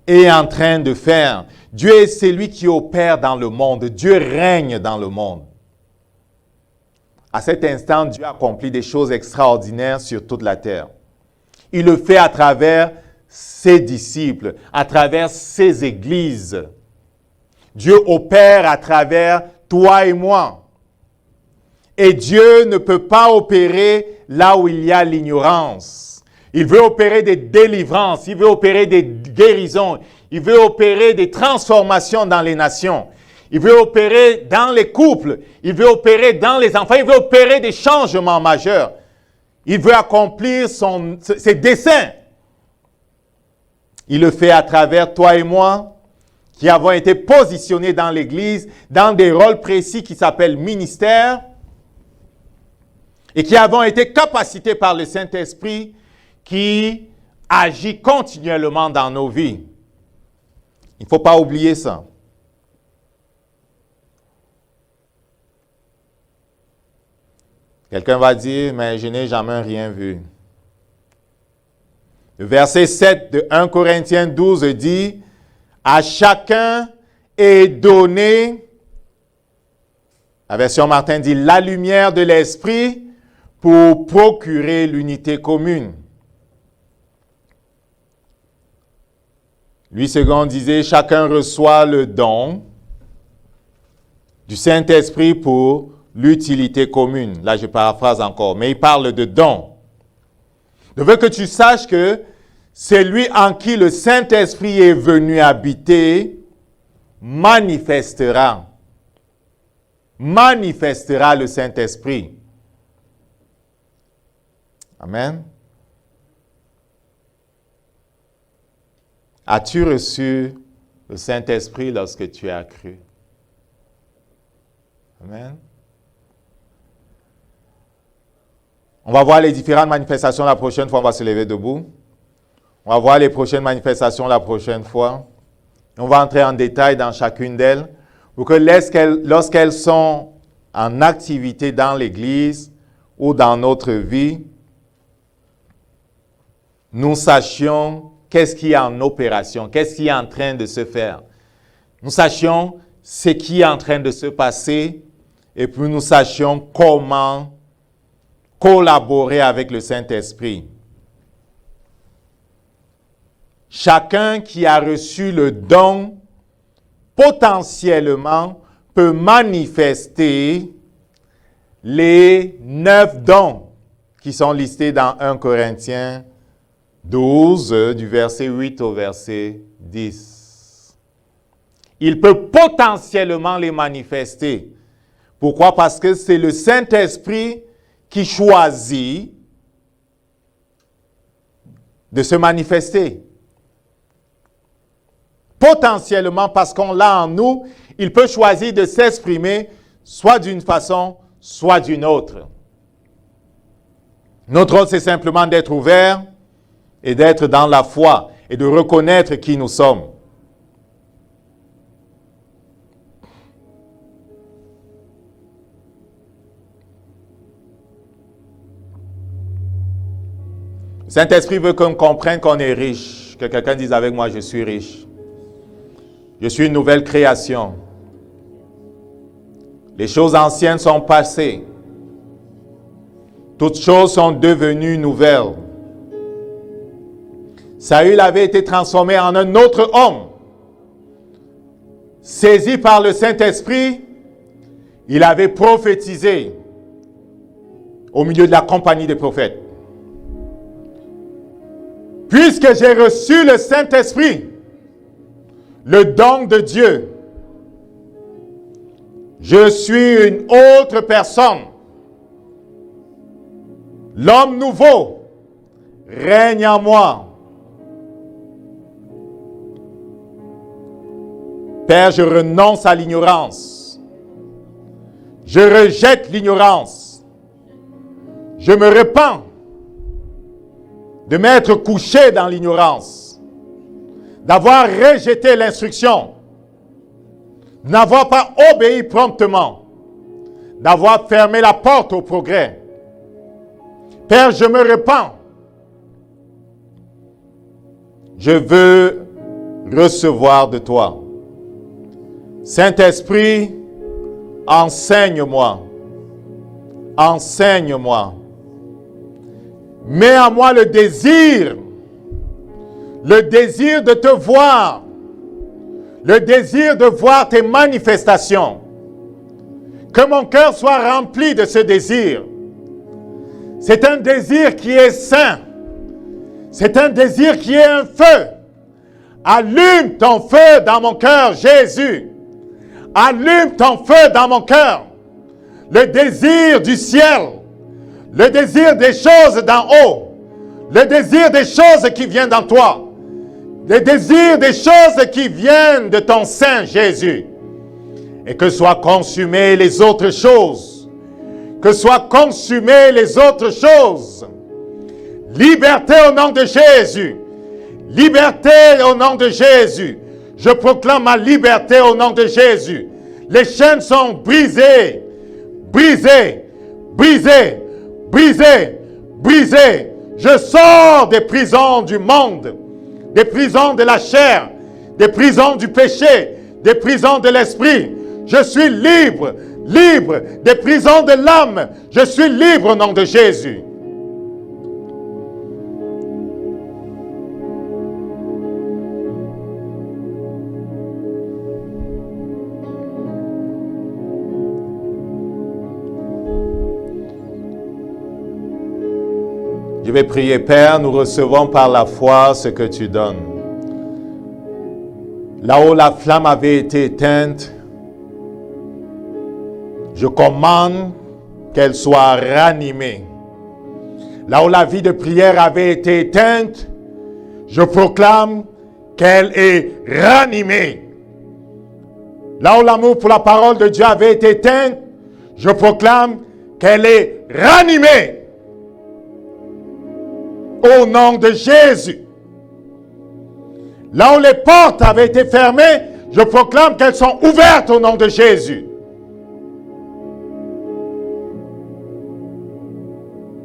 est en train de faire. Dieu est celui qui opère dans le monde. Dieu règne dans le monde. À cet instant, Dieu accomplit des choses extraordinaires sur toute la terre. Il le fait à travers ses disciples, à travers ses églises. Dieu opère à travers toi et moi. Et Dieu ne peut pas opérer là où il y a l'ignorance. Il veut opérer des délivrances, il veut opérer des guérisons, il veut opérer des transformations dans les nations. Il veut opérer dans les couples, il veut opérer dans les enfants, il veut opérer des changements majeurs. Il veut accomplir ses desseins. Il le fait à travers toi et moi, qui avons été positionnés dans l'Église, dans des rôles précis qui s'appellent ministères, et qui avons été capacités par le Saint-Esprit qui agit continuellement dans nos vies. Il ne faut pas oublier ça. Quelqu'un va dire, mais je n'ai jamais rien vu. Le verset 7 de 1 Corinthiens 12 dit, à chacun est donné, la version Martin dit, la lumière de l'Esprit pour procurer l'unité commune. Louis II disait, chacun reçoit le don du Saint-Esprit pour l'utilité commune. Là, je paraphrase encore, mais il parle de don. Je veux que tu saches que celui en qui le Saint-Esprit est venu habiter manifestera le Saint-Esprit. Amen. As-tu reçu le Saint-Esprit lorsque tu as cru? Amen. On va voir les différentes manifestations la prochaine fois, on va se lever debout. On va voir les prochaines manifestations la prochaine fois. On va entrer en détail dans chacune d'elles pour que lorsqu'elles sont en activité dans l'Église ou dans notre vie, nous sachions qu'est-ce qui est en opération, qu'est-ce qui est en train de se faire. Nous sachions ce qui est en train de se passer et puis nous sachions comment collaborer avec le Saint-Esprit. Chacun qui a reçu le don, potentiellement, peut manifester les 9 dons qui sont listés dans 1 Corinthiens 12, du verset 8 au verset 10. Il peut potentiellement les manifester. Pourquoi? Parce que c'est le Saint-Esprit qui choisit de se manifester. Potentiellement, parce qu'on l'a en nous, il peut choisir de s'exprimer soit d'une façon, soit d'une autre. Notre rôle, c'est simplement d'être ouvert et d'être dans la foi et de reconnaître qui nous sommes. Le Saint-Esprit veut qu'on comprenne qu'on est riche. Que quelqu'un dise avec moi, je suis riche. Je suis une nouvelle création. Les choses anciennes sont passées. Toutes choses sont devenues nouvelles. Saül avait été transformé en un autre homme. Saisi par le Saint-Esprit, il avait prophétisé au milieu de la compagnie des prophètes. Puisque j'ai reçu le Saint-Esprit, le don de Dieu, je suis une autre personne. L'homme nouveau règne en moi. Père, je renonce à l'ignorance. Je rejette l'ignorance. Je me repens de m'être couché dans l'ignorance, d'avoir rejeté l'instruction, de n'avoir pas obéi promptement, d'avoir fermé la porte au progrès. Père, je me repens. Je veux recevoir de toi. Saint-Esprit, enseigne-moi. Enseigne-moi. Mets en moi le désir de te voir, le désir de voir tes manifestations. Que mon cœur soit rempli de ce désir. C'est un désir qui est saint. C'est un désir qui est un feu. Allume ton feu dans mon cœur, Jésus. Allume ton feu dans mon cœur. Le désir du ciel. Le désir des choses d'en haut. Le désir des choses qui viennent dans toi. Le désir des choses qui viennent de ton sein, Jésus. Et que soient consumées les autres choses. Que soient consumées les autres choses. Liberté au nom de Jésus. Liberté au nom de Jésus. Je proclame ma liberté au nom de Jésus. Les chaînes sont brisées. Brisées. Brisées. Brisées. Brisées. Je sors des prisons du monde. Des prisons de la chair. Des prisons du péché. Des prisons de l'esprit. Je suis libre. Libre des prisons de l'âme. Je suis libre au nom de Jésus. Je vais prier, Père, nous recevons par la foi ce que tu donnes. Là où la flamme avait été éteinte, je commande qu'elle soit ranimée. Là où la vie de prière avait été éteinte, je proclame qu'elle est ranimée. Là où l'amour pour la parole de Dieu avait été éteint, je proclame qu'elle est ranimée. Au nom de Jésus. Là où les portes avaient été fermées, je proclame qu'elles sont ouvertes au nom de Jésus.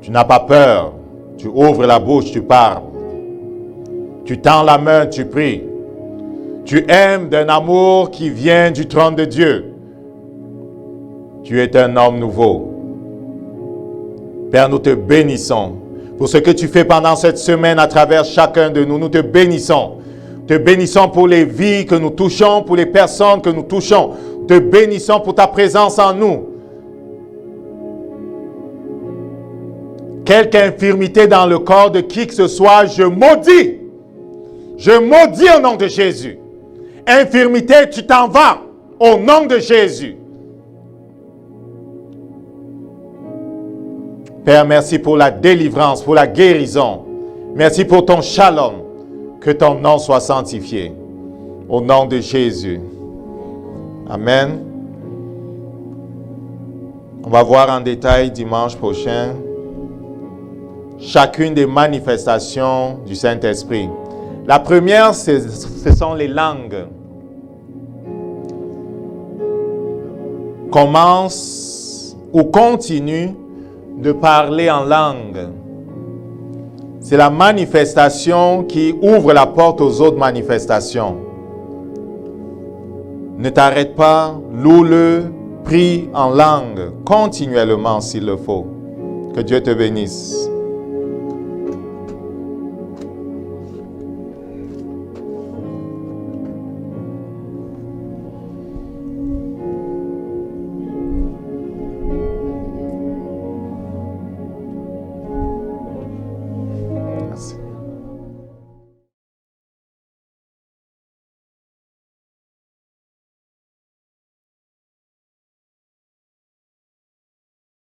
Tu n'as pas peur. Tu ouvres la bouche, tu parles. Tu tends la main, tu pries. Tu aimes d'un amour qui vient du trône de Dieu. Tu es un homme nouveau. Père, nous te bénissons pour ce que tu fais pendant cette semaine à travers chacun de nous. Nous te bénissons. Te bénissons pour les vies que nous touchons, pour les personnes que nous touchons. Te bénissons pour ta présence en nous. Quelque infirmité dans le corps de qui que ce soit, je maudis. Je maudis au nom de Jésus. Infirmité, tu t'en vas au nom de Jésus. Père, merci pour la délivrance, pour la guérison. Merci pour ton shalom. Que ton nom soit sanctifié. Au nom de Jésus. Amen. On va voir en détail dimanche prochain chacune des manifestations du Saint-Esprit. La première, ce sont les langues. Commence ou continue de parler en langue. C'est la manifestation qui ouvre la porte aux autres manifestations. Ne t'arrête pas, loue-le, Prie en langue continuellement s'il le faut. Que Dieu te bénisse.